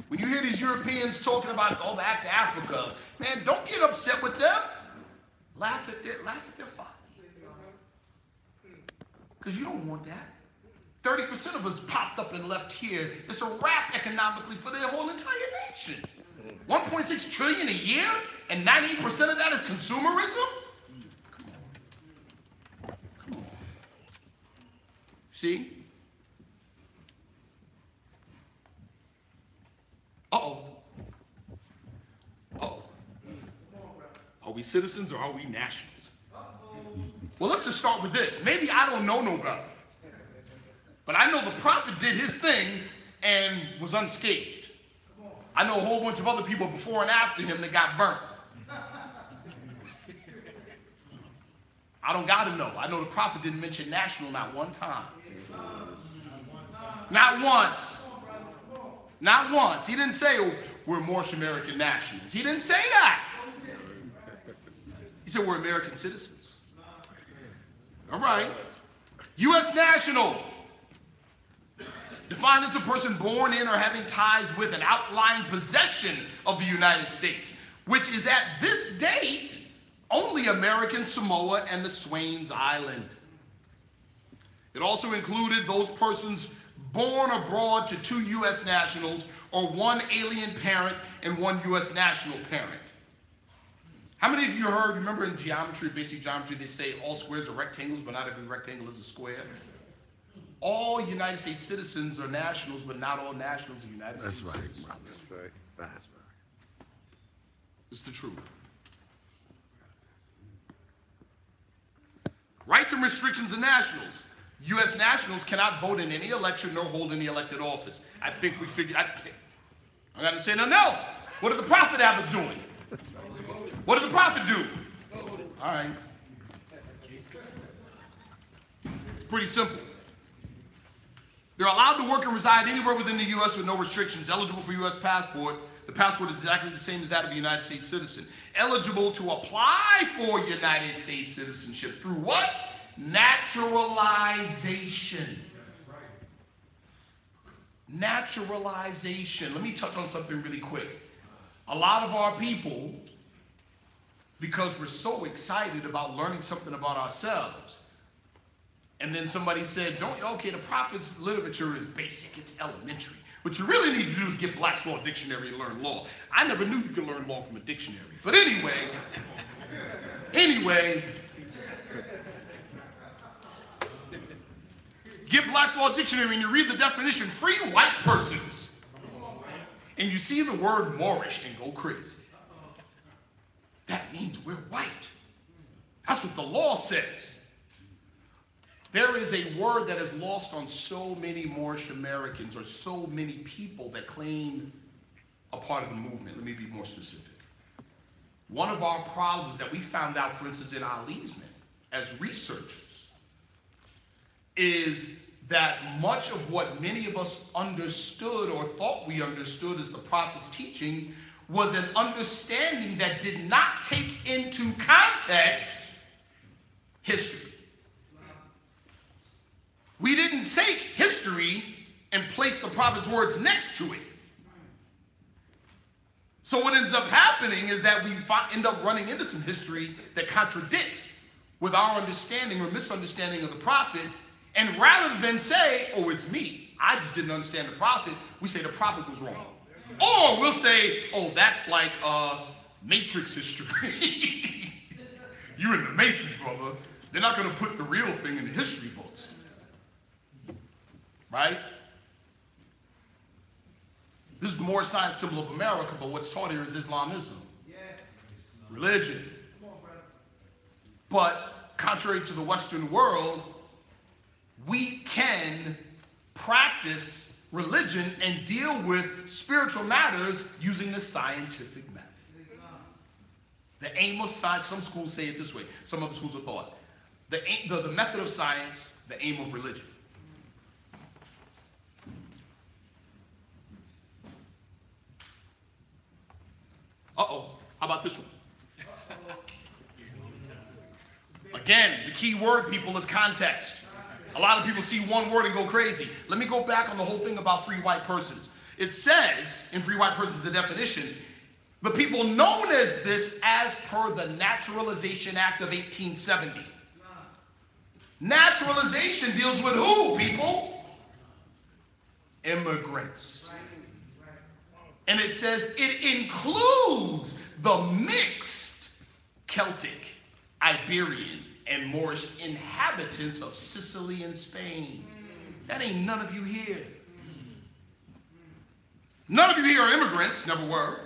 When you hear these Europeans talking about go back to Africa, man, don't get upset with them. Laugh at their folly. Because you don't want that. 30% of us popped up and left here. It's a wrap economically for the whole entire nation. 1.6 trillion a year, and 98% of that is consumerism? Come on. See? Uh-oh. Uh-oh. Are we citizens or are we nationals? Well, let's just start with this. Maybe I don't know no better. But I know the prophet did his thing and was unscathed. I know a whole bunch of other people before and after him that got burnt. I don't got to know. I know the prophet didn't mention national not one time. Not once. Not once. He didn't say, we're Moorish American nationals. He didn't say that. He said we're American citizens. All right. U.S. national. Defined as a person born in or having ties with an outlying possession of the United States, which is at this date only American Samoa and the Swains Island. It also included those persons born abroad to 2 U.S. nationals or 1 alien parent and 1 U.S. national parent. How many of you heard, remember in geometry, basic geometry, they say all squares are rectangles, but not every rectangle is a square? All United States citizens are nationals, but not all nationals are United States citizens. That's right. That's right. It's the truth. Rights and restrictions of nationals. U.S. nationals cannot vote in any election nor hold any elected office. I think we figured, I'm not to say nothing else. What are the Prophet Abbots doing? What did the Prophet do? All right. Pretty simple. They're allowed to work and reside anywhere within the U.S. with no restrictions. Eligible for U.S. passport. The passport is exactly the same as that of a United States citizen. Eligible to apply for United States citizenship through what? Naturalization. Naturalization. Let me touch on something really quick. A lot of our people, because we're so excited about learning something about ourselves, and then somebody said, okay, the Prophet's literature is basic, it's elementary. What you really need to do is get Black's Law Dictionary and learn law. I never knew you could learn law from a dictionary. But anyway, get Black's Law Dictionary and you read the definition, free white persons. And you see the word Moorish and go crazy. That means we're white. That's what the law says. There is a word that is lost on so many Moorish Americans or so many people that claim a part of the movement. Let me be more specific. One of our problems that we found out, for instance, in our leasement as researchers is that much of what many of us understood or thought we understood as the Prophet's teaching was an understanding that did not take into context history. We didn't take history and place the Prophet's words next to it. So what ends up happening is that we end up running into some history that contradicts with our understanding or misunderstanding of the Prophet. And rather than say, oh, it's me, I just didn't understand the Prophet, we say the Prophet was wrong. Or we'll say, oh, that's like Matrix history. You're in the Matrix, brother. They're not going to put the real thing in the history books. Right? This is the Moorish science symbol of America, but what's taught here is Islamism. Yes. Religion. Come on, brother. But contrary to the Western world, we can practice religion and deal with spiritual matters using the scientific method. The aim of science, some schools say it this way, some other schools of thought. The method of science, the aim of religion. Uh-oh, how about this one? Again, the key word, people, is context. A lot of people see one word and go crazy. Let me go back on the whole thing about free white persons. It says, in free white persons, the definition, the people known as this as per the Naturalization Act of 1870. Naturalization deals with who, people? Immigrants. And it says it includes the mixed Celtic, Iberian, and Moorish inhabitants of Sicily and Spain. That ain't none of you here. None of you here are immigrants, never were.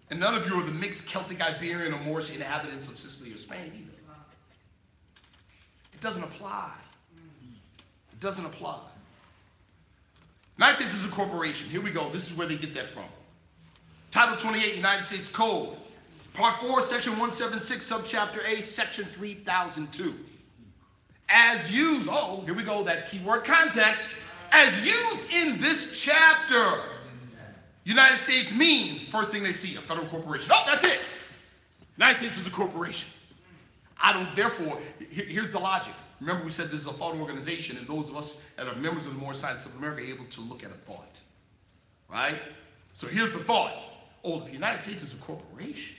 And none of you are the mixed Celtic, Iberian, or Moorish inhabitants of Sicily or Spain either. It doesn't apply. It doesn't apply. United States is a corporation. Here we go. This is where they get that from. Title 28, United States Code. Part 4, Section 176, Subchapter A, Section 3002. As used, oh, here we go, that keyword context. As used in this chapter, United States means, first thing they see, a federal corporation. Oh, that's it. United States is a corporation. Therefore, here's the logic. Remember, we said this is a thought organization, and those of us that are members of the Moorish Science of America are able to look at a thought. Right? So here's the thought. Oh, if the United States is a corporation,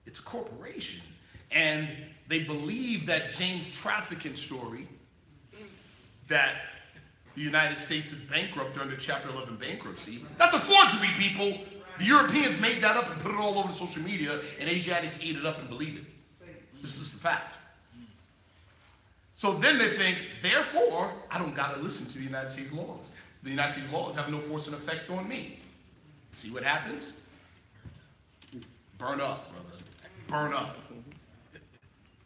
it's a corporation. And they believe that James trafficking story, that the United States is bankrupt under Chapter 11 bankruptcy, that's a forgery, people. The Europeans made that up and put it all over social media, and Asiatics ate it up and believe it. This is the fact. So then they think, therefore, I don't got to listen to the United States laws. The United States laws have no force and effect on me. See what happens? Burn up, brother. Burn up.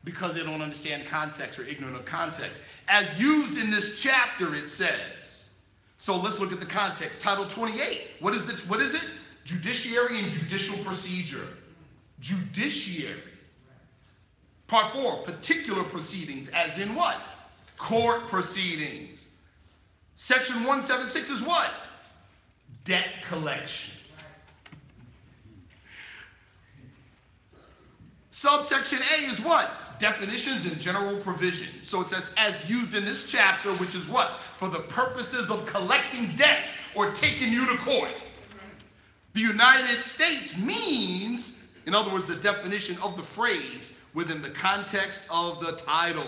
Because they don't understand context or ignorant of context. As used in this chapter, it says. So let's look at the context. Title 28. What is it? Judiciary and judicial procedure. Judiciary. Part 4, particular proceedings, as in what? Court proceedings. Section 176 is what? Debt collection. Subsection A is what? Definitions and general provisions. So it says, as used in this chapter, which is what? For the purposes of collecting debts or taking you to court. The United States means, in other words, the definition of the phrase within the context of the title,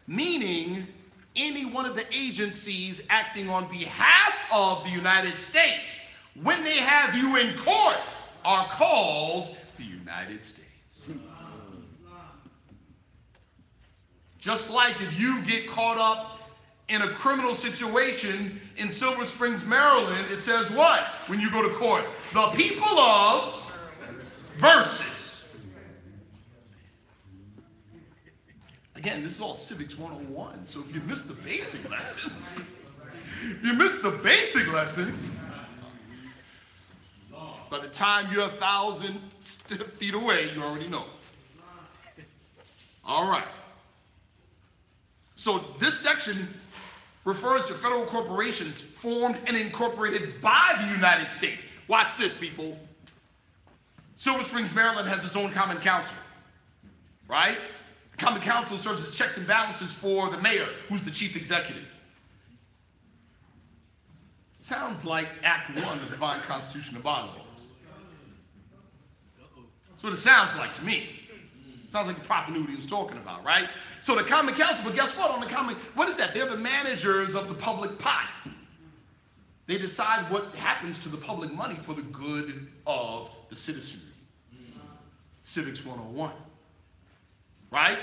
meaning any one of the agencies acting on behalf of the United States when they have you in court are called the United States. Just like if you get caught up in a criminal situation in Silver Springs, Maryland, it says what when you go to court? The people of versus. Again, this is all Civics 101, so if you missed the basic lessons, by the time you're 1,000 feet away, you already know. All right. So this section refers to federal corporations formed and incorporated by the United States. Watch this, people. Silver Springs, Maryland has its own common council, right? The common council serves as checks and balances for the mayor, who's the chief executive. Sounds like Act 1 of the Divine Constitution and Bylaws. That's what it sounds like to me. Sounds like the proper knew what he was talking about, right? So the common council, but guess what? What is that? They're the managers of the public pot. They decide what happens to the public money for the good of the citizenry. Civics 101. Right?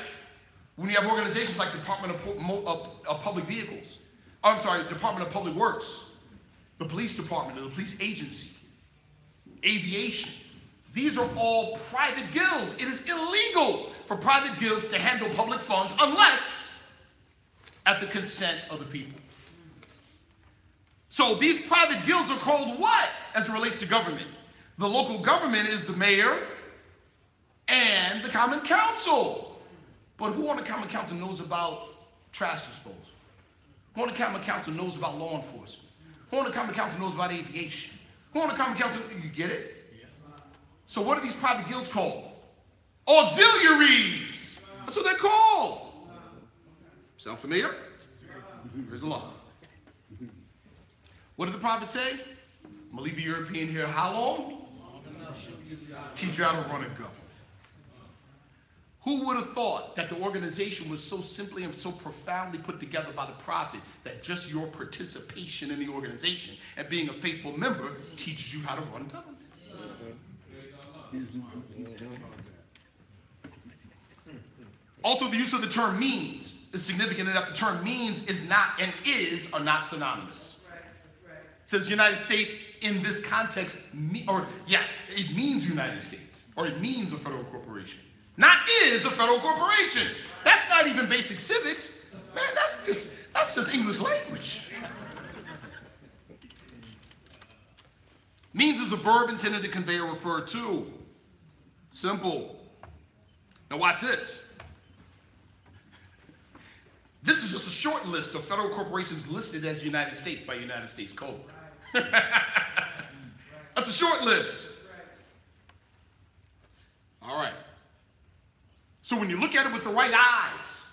When you have organizations like Department of Public Vehicles, Department of Public Works, the police department, or the police agency, aviation, these are all private guilds. It is illegal for private guilds to handle public funds unless at the consent of the people. So these private guilds are called what as it relates to government? The local government is the mayor and the common council. But who on the common council knows about trash disposal? Who on the common council knows about law enforcement? Who on the common council knows about aviation? Who on the common council, you get it? So what are these private guilds called? Auxiliaries. That's what they're called. Sound familiar? Here's the law. What did the prophet say? I'm going to leave the European here how long? Teach you how to run a government. Who would have thought that the organization was so simply and so profoundly put together by the prophet that just your participation in the organization and being a faithful member teaches you how to run government? Also, the use of the term means is significant enough. The term means is not and is are not synonymous. It says United States in this context, it means United States, or it means a federal corporation. Not is a federal corporation. That's not even basic civics. Man, that's just English language. Means is a verb intended to convey or refer to. Simple. Now watch this. This is just a short list of federal corporations listed as United States by United States Code. That's a short list. All right. So when you look at it with the right eyes,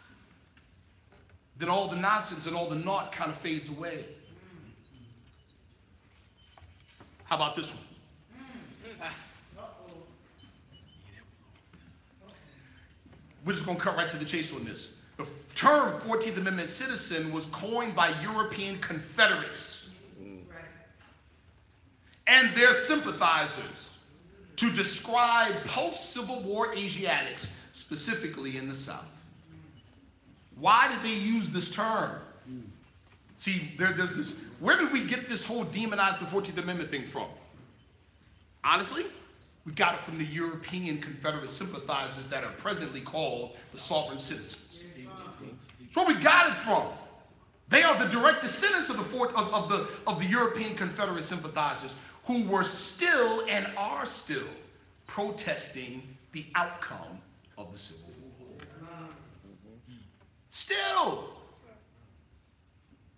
then all the nonsense and all the naught kind of fades away. How about this one? We're just going to cut right to the chase on this. The term 14th Amendment citizen was coined by European Confederates and their sympathizers to describe post-Civil War Asiatics, specifically in the South. Why did they use this term? See, there's this, where did we get this whole demonize the 14th Amendment thing from? Honestly, we got it from the European Confederate sympathizers that are presently called the sovereign citizens. That's where we got it from. They are the direct descendants of the European Confederate sympathizers who were still and are still protesting the outcome of the Civil War. Still.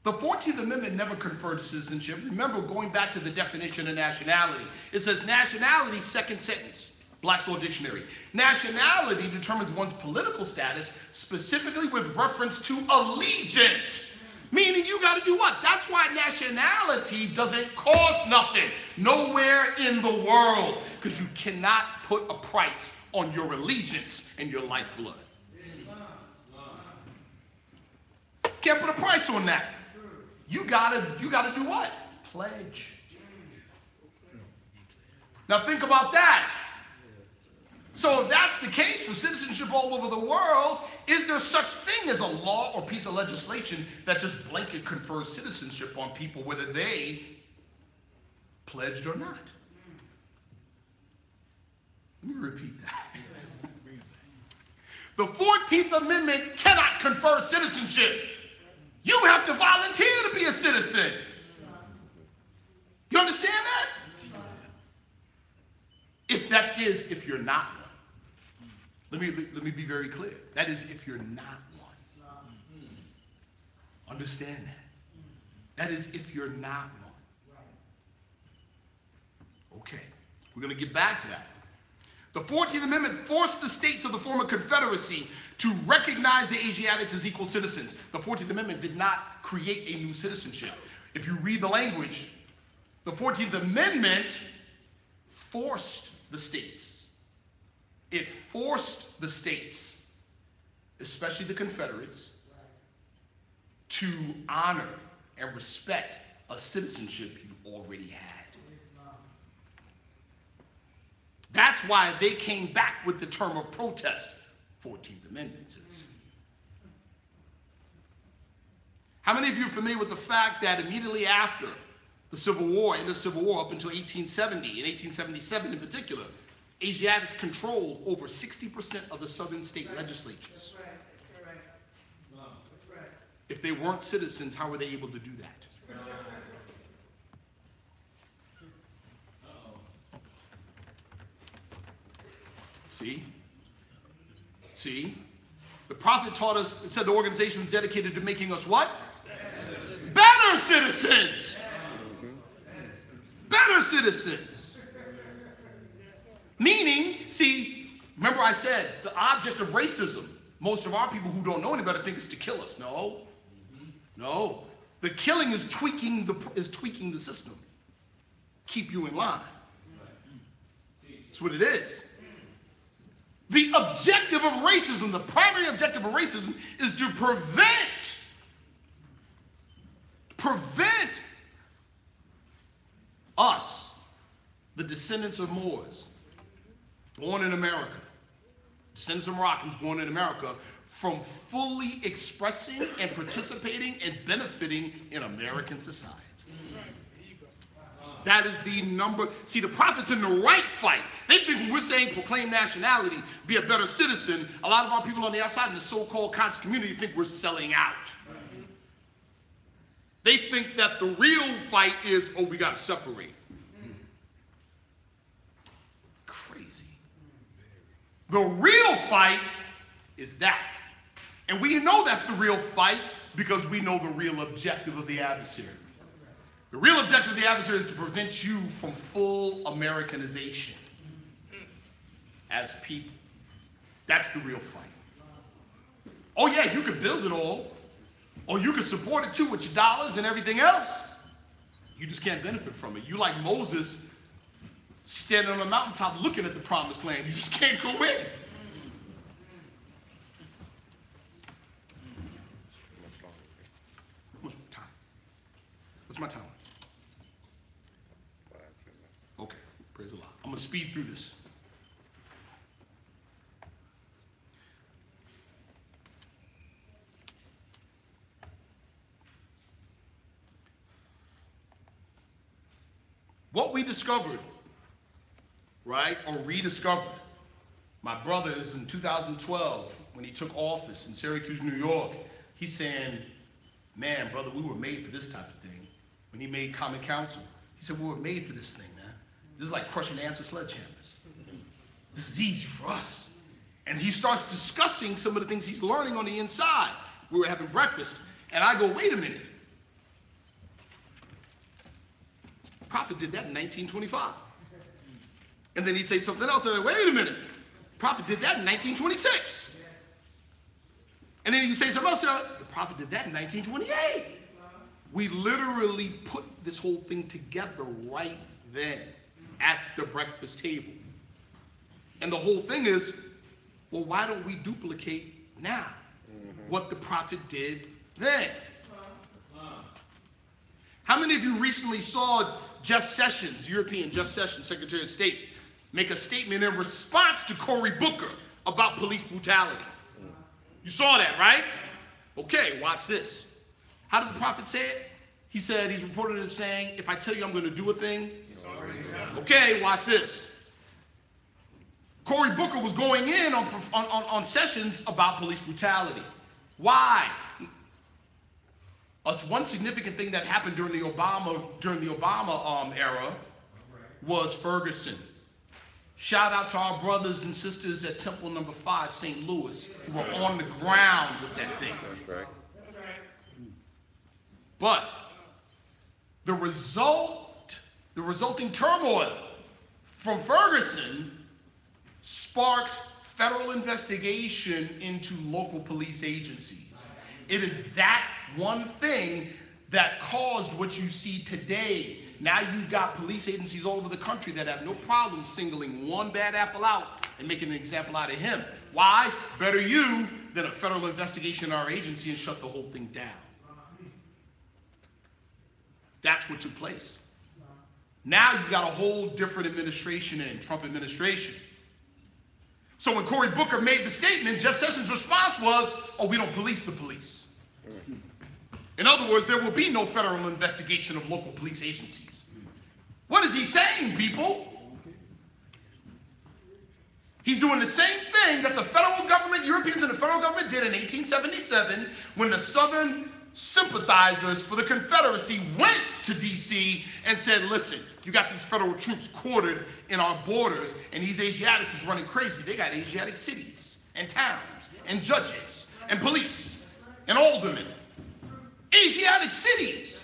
The 14th Amendment never conferred citizenship. Remember, going back to the definition of nationality, it says nationality, second sentence, Black's Law Dictionary. Nationality determines one's political status, specifically with reference to allegiance. Meaning you got to do what? That's why nationality doesn't cost nothing. Nowhere in the world. Because you cannot put a price on your allegiance and your lifeblood. Can't put a price on that. You gotta do what? Pledge. Now think about that. So if that's the case for citizenship all over the world, is there such thing as a law or piece of legislation that just blanket confers citizenship on people whether they pledged or not? Let me repeat that. The 14th Amendment cannot confer citizenship. You have to volunteer to be a citizen. You understand that? If you're not one. Let me be very clear. That is if you're not one. Understand that. That is if you're not one. Okay. We're going to get back to that. The 14th Amendment forced the states of the former Confederacy to recognize the Asiatics as equal citizens. The 14th Amendment did not create a new citizenship. If you read the language, the 14th Amendment forced the states. It forced the states, especially the Confederates, to honor and respect a citizenship you already had. That's why they came back with the term of protest, 14th Amendment citizen. How many of you are familiar with the fact that immediately after the Civil War, end of the Civil War up until 1870, and 1877 in particular, Asiatics controlled over 60% of the southern state legislatures. That's right. That's right. If they weren't citizens, how were they able to do that? See? The prophet taught us, it said the organization was dedicated to making us what? Better citizens. Better citizens. Meaning, see, remember I said the object of racism, most of our people who don't know any better think is to kill us. No. The killing is tweaking the system. Keep you in line. That's what it is. The objective of racism, the primary objective of racism, is to prevent us, the descendants of Moors, born in America, descendants of Moroccans born in America, from fully expressing and participating and benefiting in American society. That is the number. See, the prophet's in the right fight. They think when we're saying proclaim nationality, be a better citizen, a lot of our people on the outside in the so-called conscious community think we're selling out. They think that the real fight is, we got to separate. Crazy. The real fight is that. And we know that's the real fight because we know the real objective of the adversary. The real objective of the adversary is to prevent you from full Americanization as people. That's the real fight. Oh yeah, you could build it all, or you could support it too with your dollars and everything else. You just can't benefit from it. You like Moses standing on a mountaintop looking at the promised land. You just can't go in. How much time? What's my time? Okay, praise the Lord. I'm going to speed through this. What we discovered, right, or rediscovered, my brother is in 2012, when he took office in Syracuse, New York, he's saying, man, brother, we were made for this type of thing. When he made Common Council, he said, we were made for this thing, man. This is like crushing ants with sledgehammers. This is easy for us. And he starts discussing some of the things he's learning on the inside. We were having breakfast, and I go, wait a minute. Prophet did that in 1925. And then he'd say something else, and I'd say, wait a minute. Prophet did that in 1926. And then he'd say something else, the prophet did that in 1928. We literally put this whole thing together right then at the breakfast table. And the whole thing is, well, why don't we duplicate now what the prophet did then? How many of you recently saw Jeff Sessions, European Jeff Sessions, Secretary of State, make a statement in response to Cory Booker about police brutality? You saw that, right? Okay, watch this. How did the prophet say it? He said, he's reported as saying, if I tell you I'm going to do a thing, okay, watch this. Cory Booker was going in on Sessions about police brutality. Why? One significant thing that happened during the Obama era was Ferguson. Shout out to our brothers and sisters at Temple Number 5, St. Louis, who were on the ground with that thing. That's right. But the resulting turmoil from Ferguson sparked federal investigation into local police agencies. It is that one thing that caused what you see today. Now you've got police agencies all over the country that have no problem singling one bad apple out and making an example out of him. Why? Better you than a federal investigation in our agency and shut the whole thing down. That's what took place. Now you've got a whole different administration in, Trump administration. So when Cory Booker made the statement, Jeff Sessions' response was, oh, we don't police the police. In other words, there will be no federal investigation of local police agencies. What is he saying, people? He's doing the same thing that the federal government, Europeans and the federal government did in 1877 when the Southern sympathizers for the Confederacy went to D.C. and said, listen, you got these federal troops quartered in our borders, and these Asiatics is running crazy. They got Asiatic cities and towns and judges and police and aldermen. Asiatic cities.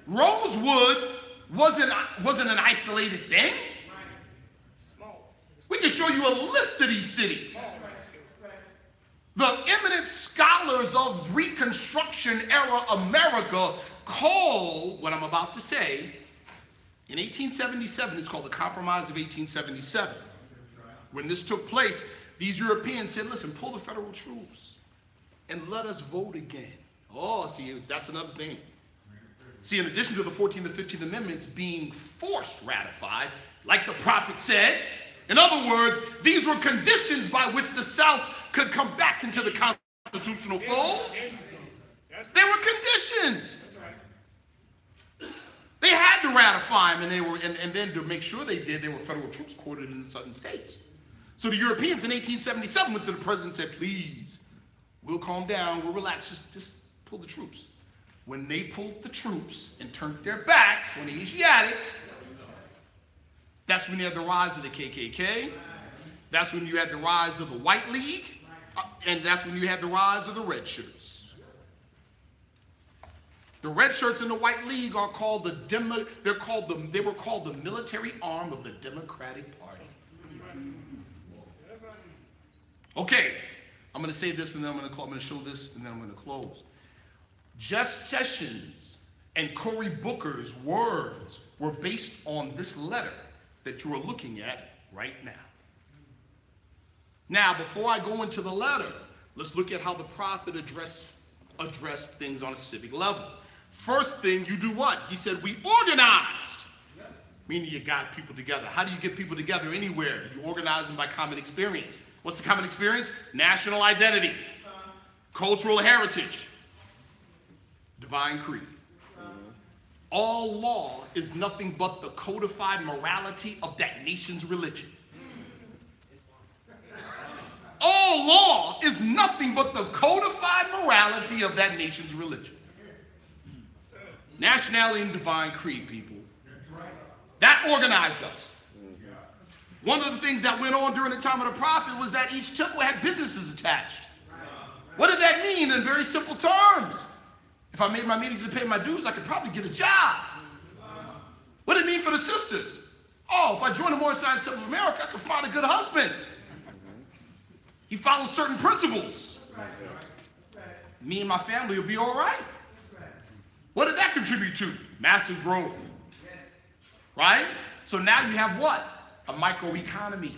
Rosewood wasn't an isolated thing. We can show you a list of these cities. The eminent scholars of Reconstruction era America call what I'm about to say, in 1877, it's called the Compromise of 1877. When this took place, these Europeans said, listen, pull the federal troops and let us vote again. Oh, see, that's another thing. See, in addition to the 14th and 15th Amendments being forced ratified, like the prophet said, in other words, these were conditions by which the South could come back into the constitutional fold. They were conditions. They had to ratify them, and then to make sure they did, there were federal troops quartered in the southern states. So the Europeans in 1877 went to the president and said, please, we'll calm down, we'll relax, just pull the troops. When they pulled the troops and turned their backs on the Asiatics, that's when you had the rise of the KKK, that's when you had the rise of the White League, and that's when you had the rise of the Red Shirts. The red shirts in the white league are called they were called the military arm of the Democratic Party. Okay, I'm going to say this and then I'm going to show this and then I'm going to close. Jeff Sessions and Cory Booker's words were based on this letter that you are looking at right now. Now, before I go into the letter, let's look at how the prophet addressed things on a civic level. First thing, you do what? He said, we organized. Meaning you got people together. How do you get people together anywhere? You organize them by common experience. What's the common experience? National identity, cultural heritage, divine creed. All law is nothing but the codified morality of that nation's religion. All law is nothing but the codified morality of that nation's religion. Nationality and divine creed, people. That organized us. One of the things that went on during the time of the prophet was that each temple had businesses attached. What did that mean in very simple terms? If I made my meetings and paid my dues, I could probably get a job. What did it mean for the sisters? Oh, if I join the Moorish Science Temple of America, I could find a good husband. He follows certain principles. Me and my family will be all right. What did that contribute to? Massive growth. Right? So now you have what? A microeconomy.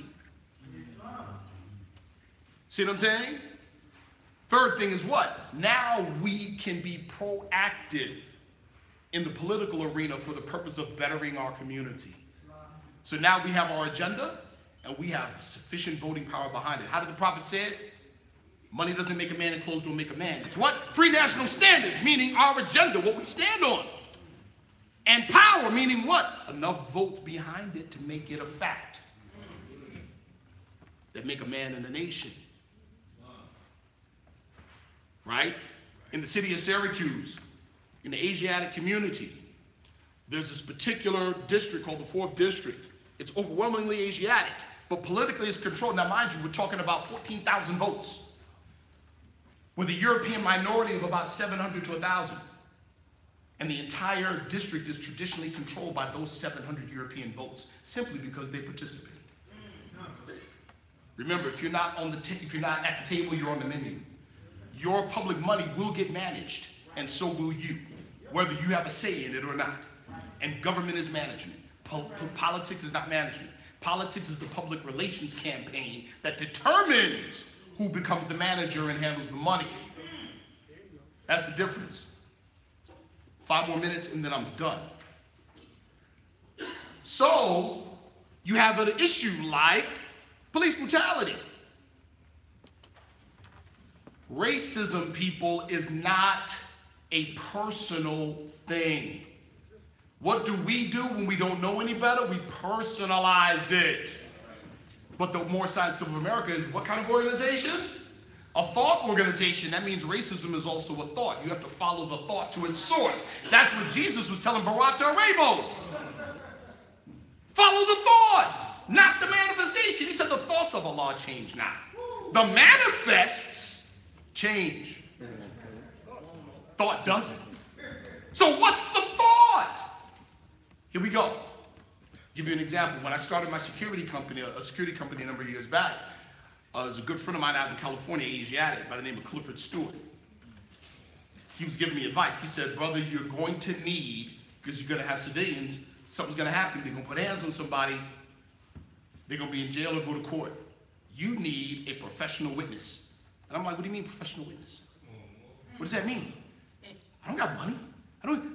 See what I'm saying? Third thing is what? Now we can be proactive in the political arena for the purpose of bettering our community. So now we have our agenda and we have sufficient voting power behind it. How did the prophet say it? Money doesn't make a man and clothes don't make a man. It's what? Free national standards, meaning our agenda, what we stand on. And power, meaning what? Enough votes behind it to make it a fact that make a man in the nation. Right? In the city of Syracuse, in the Asiatic community, there's this particular district called the 4th District. It's overwhelmingly Asiatic, but politically it's controlled. Now, mind you, we're talking about 14,000 votes with a European minority of about 700 to 1,000. And the entire district is traditionally controlled by those 700 European votes, simply because they participate. Remember, if you're not at the table, you're on the menu. Your public money will get managed, and so will you, whether you have a say in it or not. And government is management. Politics is not management. Politics is the public relations campaign that determines who becomes the manager and handles the money. That's the difference. 5 more minutes and then I'm done. So, you have an issue like police brutality. Racism, people, is not a personal thing. What do we do when we don't know any better? We personalize it. But the Moorish Science Temple of America is what kind of organization? A thought organization. That means racism is also a thought. You have to follow the thought to its source. That's what Jesus was telling Barata Arabo. Follow the thought, not the manifestation. He said the thoughts of Allah change not. The manifests change. Thought doesn't. So what's the thought? Here we go. Give you an example. When I started my security company, a security company a number of years back, there's a good friend of mine out in California, Asiatic, by the name of Clifford Stewart. He was giving me advice. He said, brother, you're going to need, because you're going to have civilians, something's going to happen. They're going to put hands on somebody. They're going to be in jail or go to court. You need a professional witness. And I'm like, what do you mean professional witness? What does that mean? I don't got money.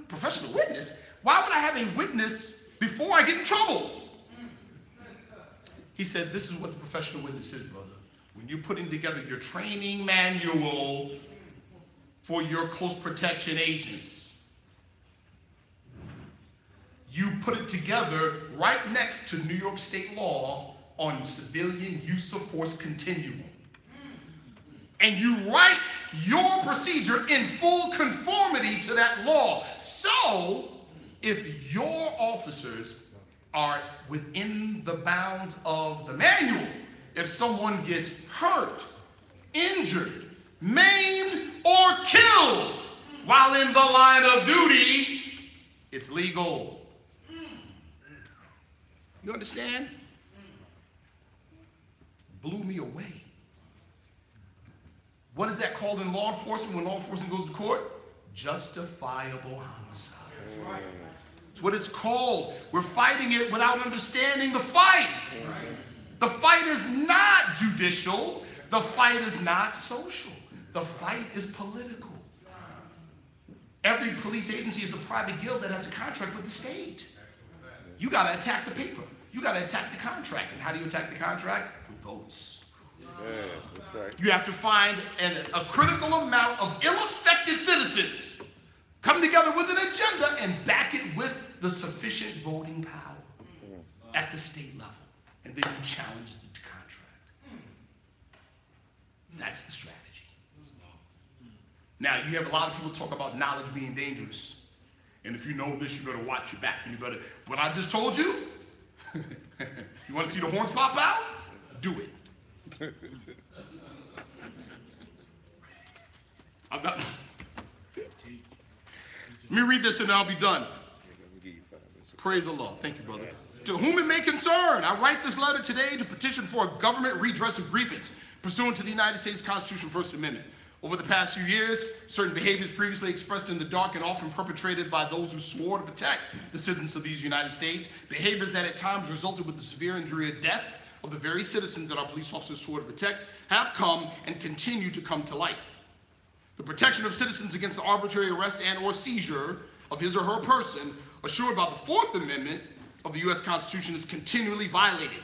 Professional witness? Why would I have a witness before I get in trouble? He said, this is what the professional witness is, brother. When you're putting together your training manual for your close protection agents, you put it together right next to New York State law on civilian use of force continuum. And you write your procedure in full conformity to that law. So, if your officers are within the bounds of the manual, if someone gets hurt, injured, maimed, or killed, while in the line of duty, it's legal. You understand? Blew me away. What is that called in law enforcement when law enforcement goes to court? Justifiable homicide. That's right. It's what it's called. We're fighting it without understanding the fight. The fight is not judicial. The fight is not social. The fight is political. Every police agency is a private guild that has a contract with the state. You got to attack the paper. You got to attack the contract. And how do you attack the contract? With votes. Yeah, that's right. You have to find a critical amount of ill-affected citizens come together with an agenda and back it with the sufficient voting power at the state level. And then you challenge the contract. That's the strategy. Now, you have a lot of people talk about knowledge being dangerous. And if you know this, you better watch your back. And you better, what I just told you, you want to see the horns pop out? Do it. I'm not. Let me read this and I'll be done. Praise the Lord. Thank you, brother. To whom it may concern, I write this letter today to petition for a government redress of grievance pursuant to the United States Constitution First Amendment. Over the past few years, certain behaviors previously expressed in the dark and often perpetrated by those who swore to protect the citizens of these United States, behaviors that at times resulted with the severe injury or death of the very citizens that our police officers swore to protect, have come and continue to come to light. The protection of citizens against the arbitrary arrest and or seizure of his or her person, assured by the Fourth Amendment of the U.S. Constitution, is continually violated.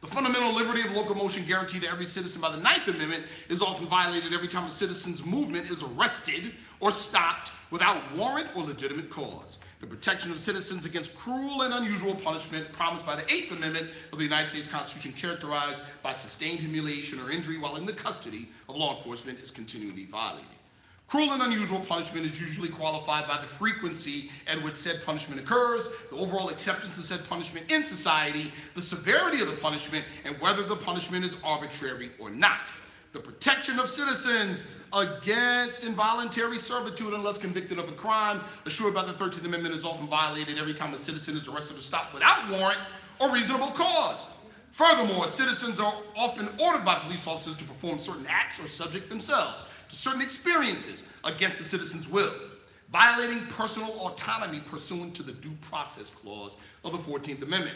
The fundamental liberty of locomotion guaranteed to every citizen by the Ninth Amendment is often violated every time a citizen's movement is arrested or stopped without warrant or legitimate cause. The protection of citizens against cruel and unusual punishment promised by the Eighth Amendment of the United States Constitution, characterized by sustained humiliation or injury while in the custody of law enforcement, is continually violated. Cruel and unusual punishment is usually qualified by the frequency at which said punishment occurs, the overall acceptance of said punishment in society, the severity of the punishment, and whether the punishment is arbitrary or not. The protection of citizens against involuntary servitude unless convicted of a crime, assured by the 13th Amendment, is often violated every time a citizen is arrested or stopped without warrant or reasonable cause. Furthermore, citizens are often ordered by police officers to perform certain acts or subject themselves to certain experiences against the citizen's will, violating personal autonomy pursuant to the Due Process Clause of the 14th Amendment.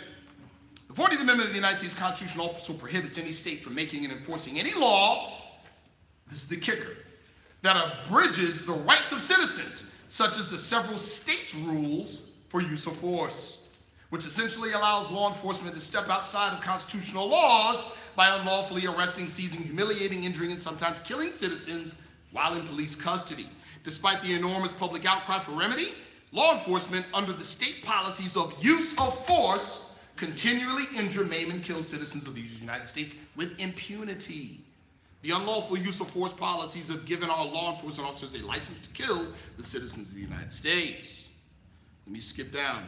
The 14th Amendment of the United States Constitution also prohibits any state from making and enforcing any law, this is the kicker, that abridges the rights of citizens, such as the several states' rules for use of force, which essentially allows law enforcement to step outside of constitutional laws by unlawfully arresting, seizing, humiliating, injuring, and sometimes killing citizens while in police custody. Despite the enormous public outcry for remedy, law enforcement, under the state policies of use of force, continually injure, maim, and kill citizens of the United States with impunity. The unlawful use of force policies have given our law enforcement officers a license to kill the citizens of the United States. Let me skip down.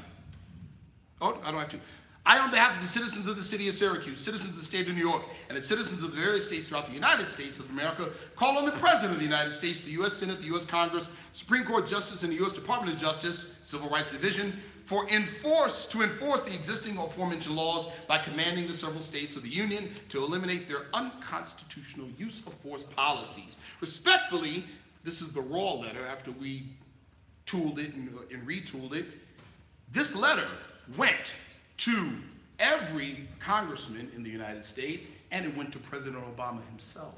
Oh, I don't have to. I, on behalf of the citizens of the city of Syracuse, citizens of the state of New York, and the citizens of the various states throughout the United States of America, call on the President of the United States, the U.S. Senate, the U.S. Congress, Supreme Court Justice, and the U.S. Department of Justice, Civil Rights Division, to enforce the existing aforementioned laws by commanding the several states of the Union to eliminate their unconstitutional use of force policies. Respectfully, this is the raw letter after we tooled it and retooled it. This letter went to every congressman in the United States, and it went to President Obama himself.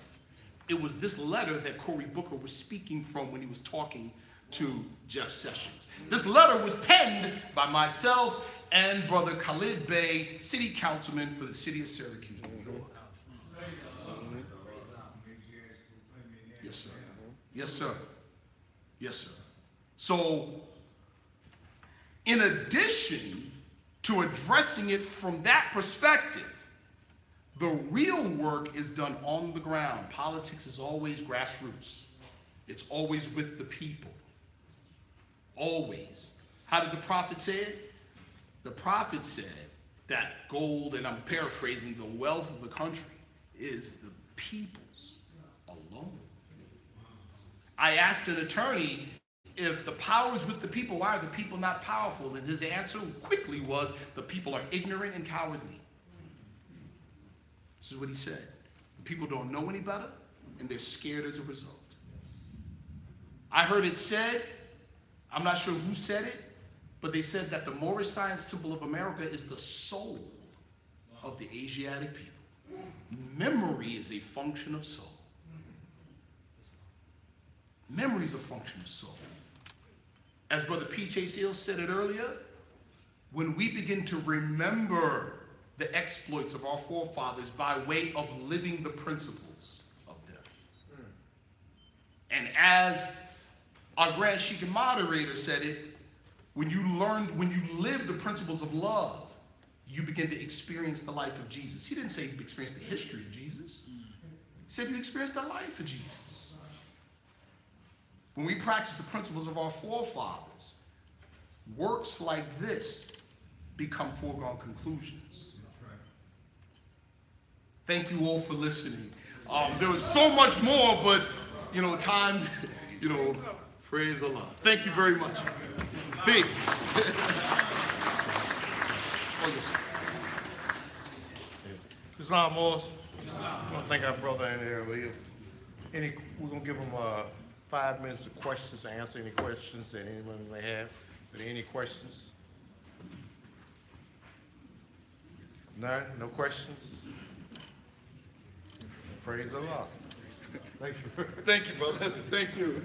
It was this letter that Cory Booker was speaking from when he was talking to Jeff Sessions. This letter was penned by myself and Brother Sharif Bey, city councilman for the city of Syracuse, New York. Yes, sir. Yes, sir. Yes, sir. So, in addition to addressing it from that perspective, the real work is done on the ground. Politics is always grassroots. It's always with the people. Always. How did the prophet say it? The prophet said that gold, and I'm paraphrasing, the wealth of the country is the people's alone. I asked an attorney, if the power is with the people, why are the people not powerful? And his answer quickly was, the people are ignorant and cowardly. This is what he said. The people don't know any better, and they're scared as a result. I heard it said, I'm not sure who said it, but they said that the Moorish Science Temple of America is the soul of the Asiatic people. Memory is a function of soul. Memory is a function of soul. As Brother P.J. Seals said it earlier, when we begin to remember the exploits of our forefathers by way of living the principles of them. And as our Grand Sheikh and moderator said it, when you live the principles of love, you begin to experience the life of Jesus. He didn't say you experience the history of Jesus. He said you experience the life of Jesus. When we practice the principles of our forefathers, works like this become foregone conclusions. Thank you all for listening. There was so much more, but, time, praise Allah. Thank you very much. Peace. Oh, yes, sir. Islam Moors. I want to thank our brother in there. We're going to give him 5 minutes of questions to answer any questions that anyone may have. Are there any questions? None? No questions? Praise Allah. Thank you. Thank you, brother. Thank you.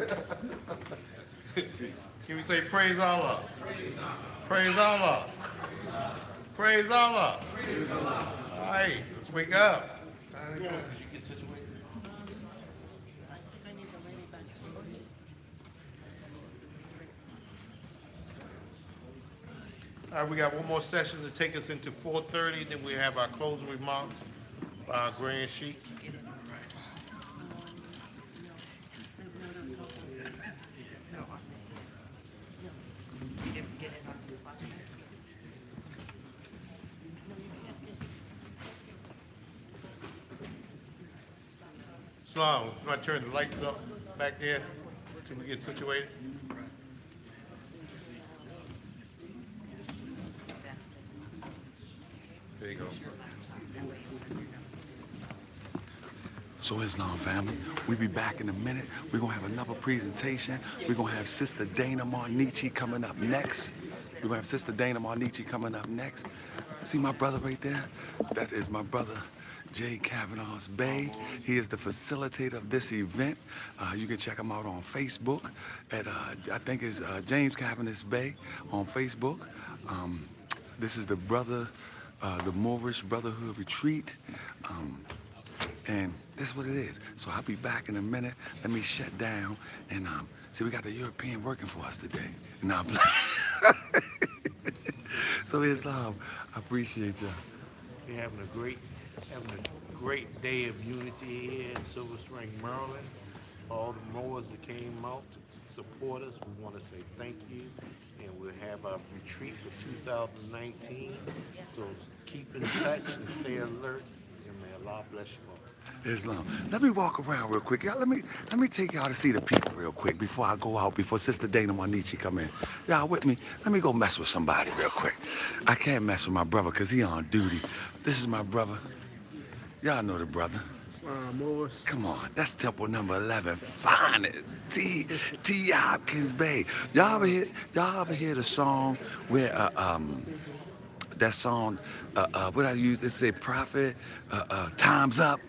Can we say praise Allah? Praise Allah. Praise Allah. Praise Allah. All right, let's wake up. Did you get situated? All right, we got one more session to take us into 4:30, then we have our closing remarks by our Grand Sheikh. Islam, we're going to turn the lights up back there until we get situated. There you go. So Islam family, we'll be back in a minute. We're going to have another presentation. We're going to have Sister Dana Marnici coming up next. We're going to have Sister Dana Marnici coming up next. See my brother right there? That is my brother, Jay Kavanaugh's Bey. He is the facilitator of this event. You can check him out on Facebook at, I think it's James Kavanaugh's Bey on Facebook. This is the Moorish Brotherhood Retreat. And this is what it is. So I'll be back in a minute. Let me shut down and see, we got the European working for us today. No, so Islam, I appreciate y'all. We're having a great day of unity here in Silver Spring, Maryland. All the Moors that came out to support us, we want to say thank you. And we'll have our retreat for 2019. So keep in touch and stay alert. And may Allah bless you all. Islam. Let me walk around real quick. Y'all, let me take y'all to see the people real quick before I go out, before Sister Dana Marnici come in. Y'all with me? Let me go mess with somebody real quick. I can't mess with my brother because he on duty. This is my brother. Y'all know the brother. Moor. Come on, that's Temple number 11, finest, T. Hopkins Bey. Y'all ever hear the song where, that song, what I use, it say prophet, time's up,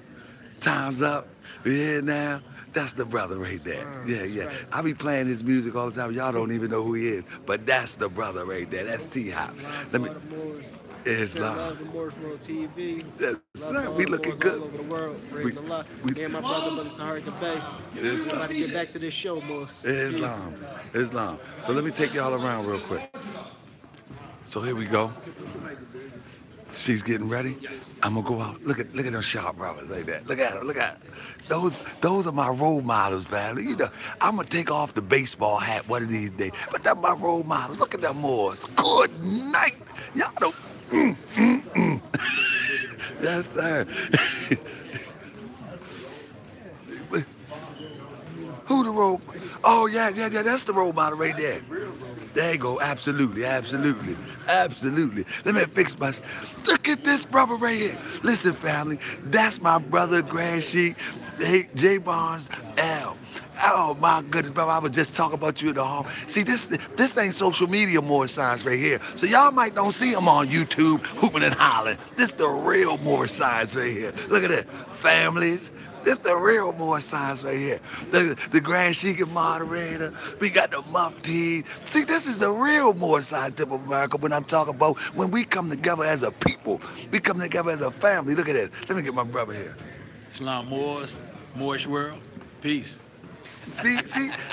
time's up, you hear now? That's the brother right there. Yeah. I be playing his music all the time. Y'all don't even know who he is, but that's the brother right there. That's T Hop. Let me. Islam. Love the Moorish World TV. Yes, sir. We looking good. All over the world. Praise Allah. Me and my brother, Sharif Bey. We're about to get back to this show, Moors. Islam. So let me take y'all around real quick. So here we go. She's getting ready. I'm gonna go out. Look at those sharp brothers like that. Look at them. Those are my role models, family. You know, I'm gonna take off the baseball hat one of these days. But they're my role models. Look at them Moors. Good night. Y'all don't. Yes, sir. Who the role? yeah, that's the role model right there. There you go, absolutely. Let me fix my, look at this brother right here. Listen, family, that's my brother, Grand Sheik, J. Barnes, L. Oh my goodness, brother, I was just talking about you in the hall. See, this ain't social media Moorish signs right here. So y'all might don't see them on YouTube hooping and hollering. This the real Moorish signs right here. Look at that, families. This the real Moorish signs right here. The Grand Sheik and moderator. We got the Mufti. See, this is the real Moorish side tip of America when I'm talking about when we come together as a people. We come together as a family. Look at this. Let me get my brother here. Islam Moors, Moorish world, peace. See,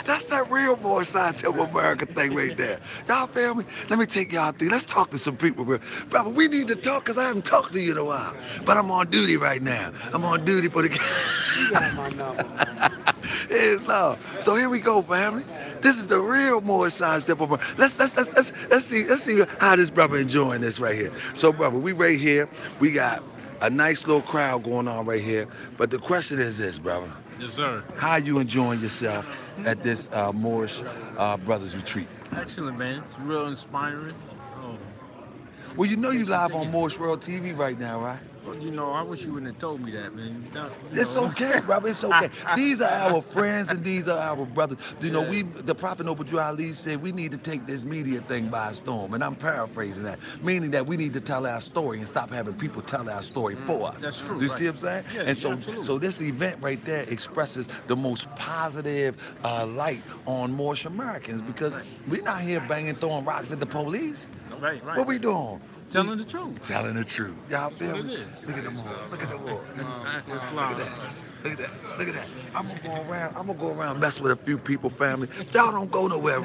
that's that real Moorish side tip of America thing right there. Y'all feel me? Let me take y'all through. Let's talk to some people. Brother, we need to talk because I haven't talked to you in a while. But I'm on duty right now. I'm on duty for the... You got my number. Islam. So here we go, family. This is the real Moorish side tip of America. Let's see how this brother enjoying this right here. So, brother, we right here. We got a nice little crowd going on right here. But the question is this, brother. Yes, sir. How you enjoying yourself at this Moorish Brothers Retreat? Excellent, man. It's real inspiring. Well, you know you live on Moorish World TV right now, right? Well, you know, I wish you wouldn't have told me that, man. It's okay, brother. It's okay. These are our friends and these are our brothers. You know, the Prophet Noble Drew Ali said we need to take this media thing by storm, and I'm paraphrasing that, meaning that we need to tell our story and stop having people tell our story for us. That's true. Do you see what I'm saying? Yeah, and so, absolutely. so this event right there expresses the most positive light on Moorish Americans because we're not here banging, throwing rocks at the police. Right. What we doing? Telling the truth. Telling the truth. Y'all feel me? It is. Look at the Moors. Look at the Moors. Islam. Look at that. Look at that. I'm gonna go around mess with a few people, family. Y'all don't go nowhere.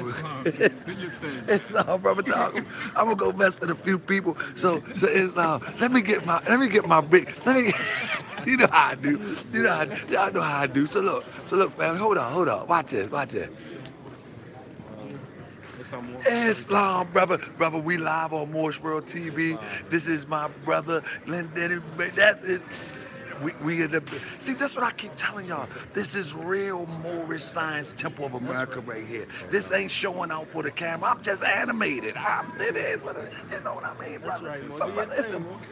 It's all brother talking. I'm gonna go mess with a few people. So Islam, let me get my big, you know how I do. Y'all know how I do. So look, family, hold on. Watch this. Islam, brother, we live on Moorish World TV. This is my brother, Lyndon. That is, we are the. See, that's what I keep telling y'all. This is real Moorish Science Temple of America right here. This ain't showing out for the camera. I'm just animated. It is what it is. You know what I mean, brother? Right, brother,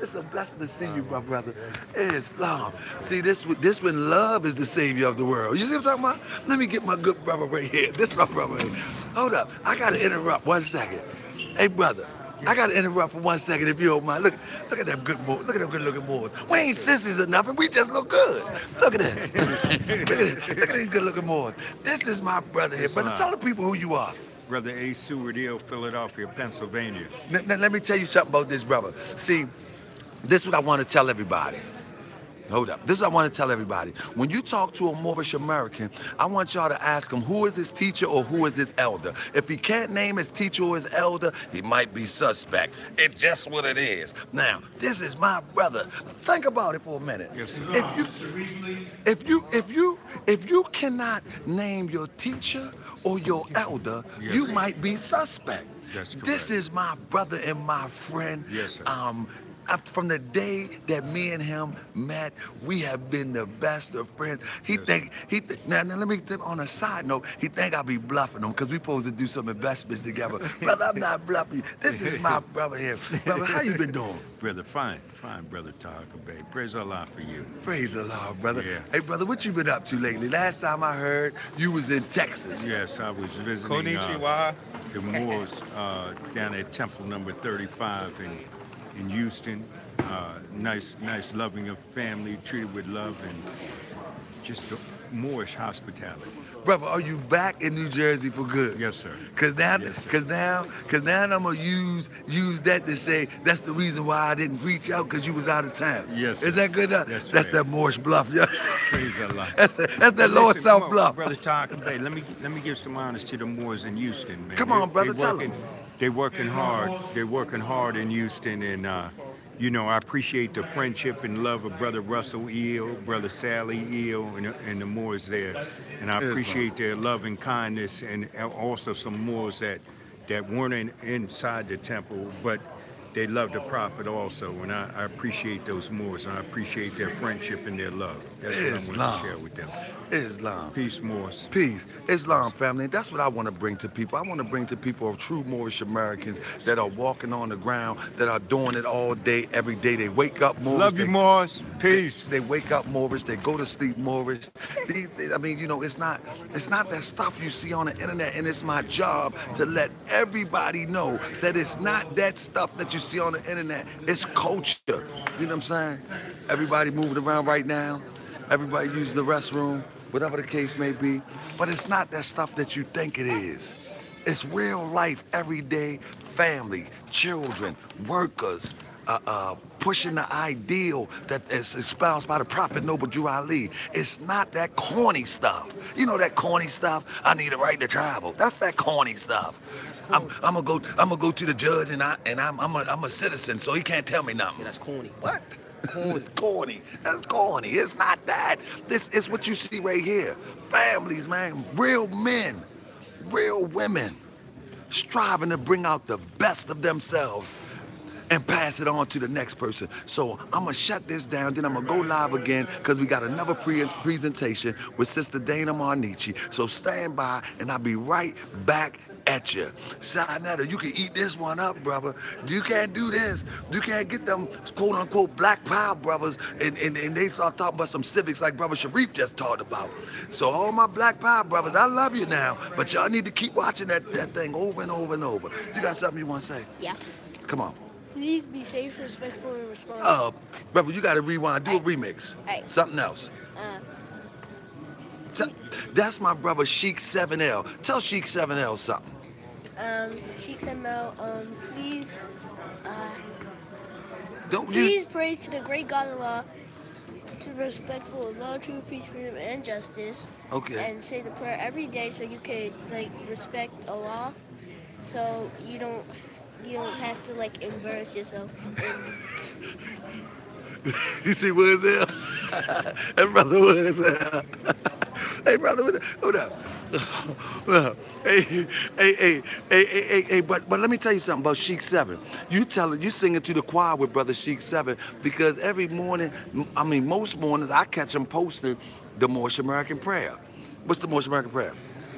it's a blessing to see you, my brother. Islam. See, this when love is the savior of the world. You see what I'm talking about? Let me get my good brother right here. This is my brother right here. Hold up. I got to interrupt 1 second. Hey, brother. I got to interrupt for 1 second if you don't mind. Look at them good Moors. Look at them good looking Moors. We ain't sissies or nothing. We just look good. Look at that. look at these good looking Moors. This is my brother here. Brother, tell the people who you are. Brother A. Seward, Philadelphia, Pennsylvania. Let me tell you something about this brother. See, this is what I want to tell everybody. Hold up. This is what I want to tell everybody. When you talk to a Moorish American, I want y'all to ask him who is his teacher or who is his elder. If he can't name his teacher or his elder, he might be suspect. It's just what it is. Now, this is my brother. Think about it for a minute. Yes, sir. If you cannot name your teacher or your elder, yes, you sir, might be suspect. That's correct. This is my brother and my friend. Yes, sir. From the day that me and him met, we have been the best of friends. Now let me on a side note, he think I be bluffing him because we supposed to do some investments together. Brother, I'm not bluffing you. This is my brother here. Brother, how you been doing? Brother, fine, brother Tahaka Bey. Praise Allah for you. Praise Allah, brother. Yeah. Hey, brother, what you been up to lately? Last time I heard, you was in Texas. Yes, I was visiting the Moors down at Temple number 35 in Houston. Nice loving of family, treated with love and just the Moorish hospitality. Brother, are you back in New Jersey for good? Yes, sir. Cause now I'm gonna use that to say that's the reason why I didn't reach out because you was out of town. Yes, sir. Is that good? That's that Moorish bluff, yeah. Praise Allah. That's that Lord South bluff. Brother Tahaka Bey, let me give some honors to the Moors in Houston, man. Come on, brother, tell them. They're working hard. They're working hard in Houston, and you know, I appreciate the friendship and love of Brother Russell Eel, Brother Sally Eel, and the Moors there. And I appreciate their love and kindness, and also some Moors that weren't inside the temple, but they love the Prophet also, and I appreciate those Moors, and I appreciate their friendship and their love. That's what I want to share with them. Islam. Peace, Moors. Peace. Islam, family. That's what I want to bring to people. I want to bring to people true Moorish Americans that are walking on the ground, that are doing it all day, every day. They wake up Moorish. Love you, Moors. Peace. They wake up Moorish. They go to sleep Moorish. I mean, you know, it's not that stuff you see on the internet, and it's my job to let everybody know that it's not that stuff that you see on the internet. It's culture. You know what I'm saying? Everybody moving around right now. Everybody using the restroom, whatever the case may be. But it's not that stuff that you think it is. It's real life, everyday family, children, workers, pushing the ideal that is espoused by the Prophet Noble Drew Ali. It's not that corny stuff. You know that corny stuff? I need a right to travel. That's that corny stuff. I'm gonna go to the judge and I'm a citizen, so he can't tell me nothing. Yeah, that's corny. What? Corny. That's corny. It's not that. This is what you see right here. Families, man. Real men. Real women. Striving to bring out the best of themselves and pass it on to the next person. So I'm gonna shut this down, then I'm gonna go live again because we got another presentation with Sister Dana Marnici. So stand by and I'll be right back at you. Sayonetta, you can eat this one up, brother. You can't do this. You can't get them quote unquote black power brothers and they start talking about some civics like brother Sharif just talked about. So all my black power brothers, I love you now, but y'all need to keep watching that thing over and over and over. You got something you want to say? Yeah. Come on. Please be safe, respectful, and responsible. Brother, you got to rewind. Do a remix. Right. Something else. That's my brother Sheik 7L. Tell Sheik 7L something. Sheik 7L, please, Don't please praise to the great God Allah, to be respectful of love, truth, peace, freedom, and justice. Okay. And say the prayer every day so you could, like, respect Allah, so you don't have to, like, embarrass yourself. You see what is there? Hey, brother, what is there? Hey, brother, hold up. Hey, but let me tell you something about Sheik 7. You singing to the choir with brother Sheik 7 because every morning, I mean, most mornings I catch him posting the Moorish American prayer. What's the Moorish American prayer?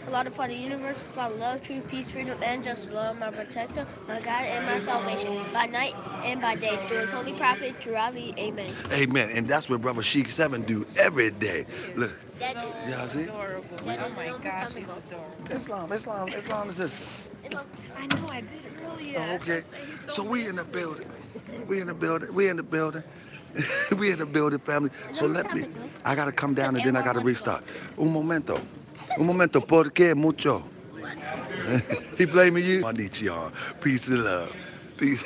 Allah, the Father, universe, Father, love, truth, peace, freedom, and justice, Lord, my protector, my God, and my salvation, by night and by day, through His holy prophet, Drew Ali, amen. Amen, and that's what brother Sheik 7 do every day. Look, y'all see? Adorable. Oh my gosh, he's adorable. Islam is this. I know, I did earlier. Oh, okay, so we in the building. We in the building, family. So I gotta come down and then I gotta restart. Un momento, ¿por qué mucho? He blaming you? Peace and love. Peace.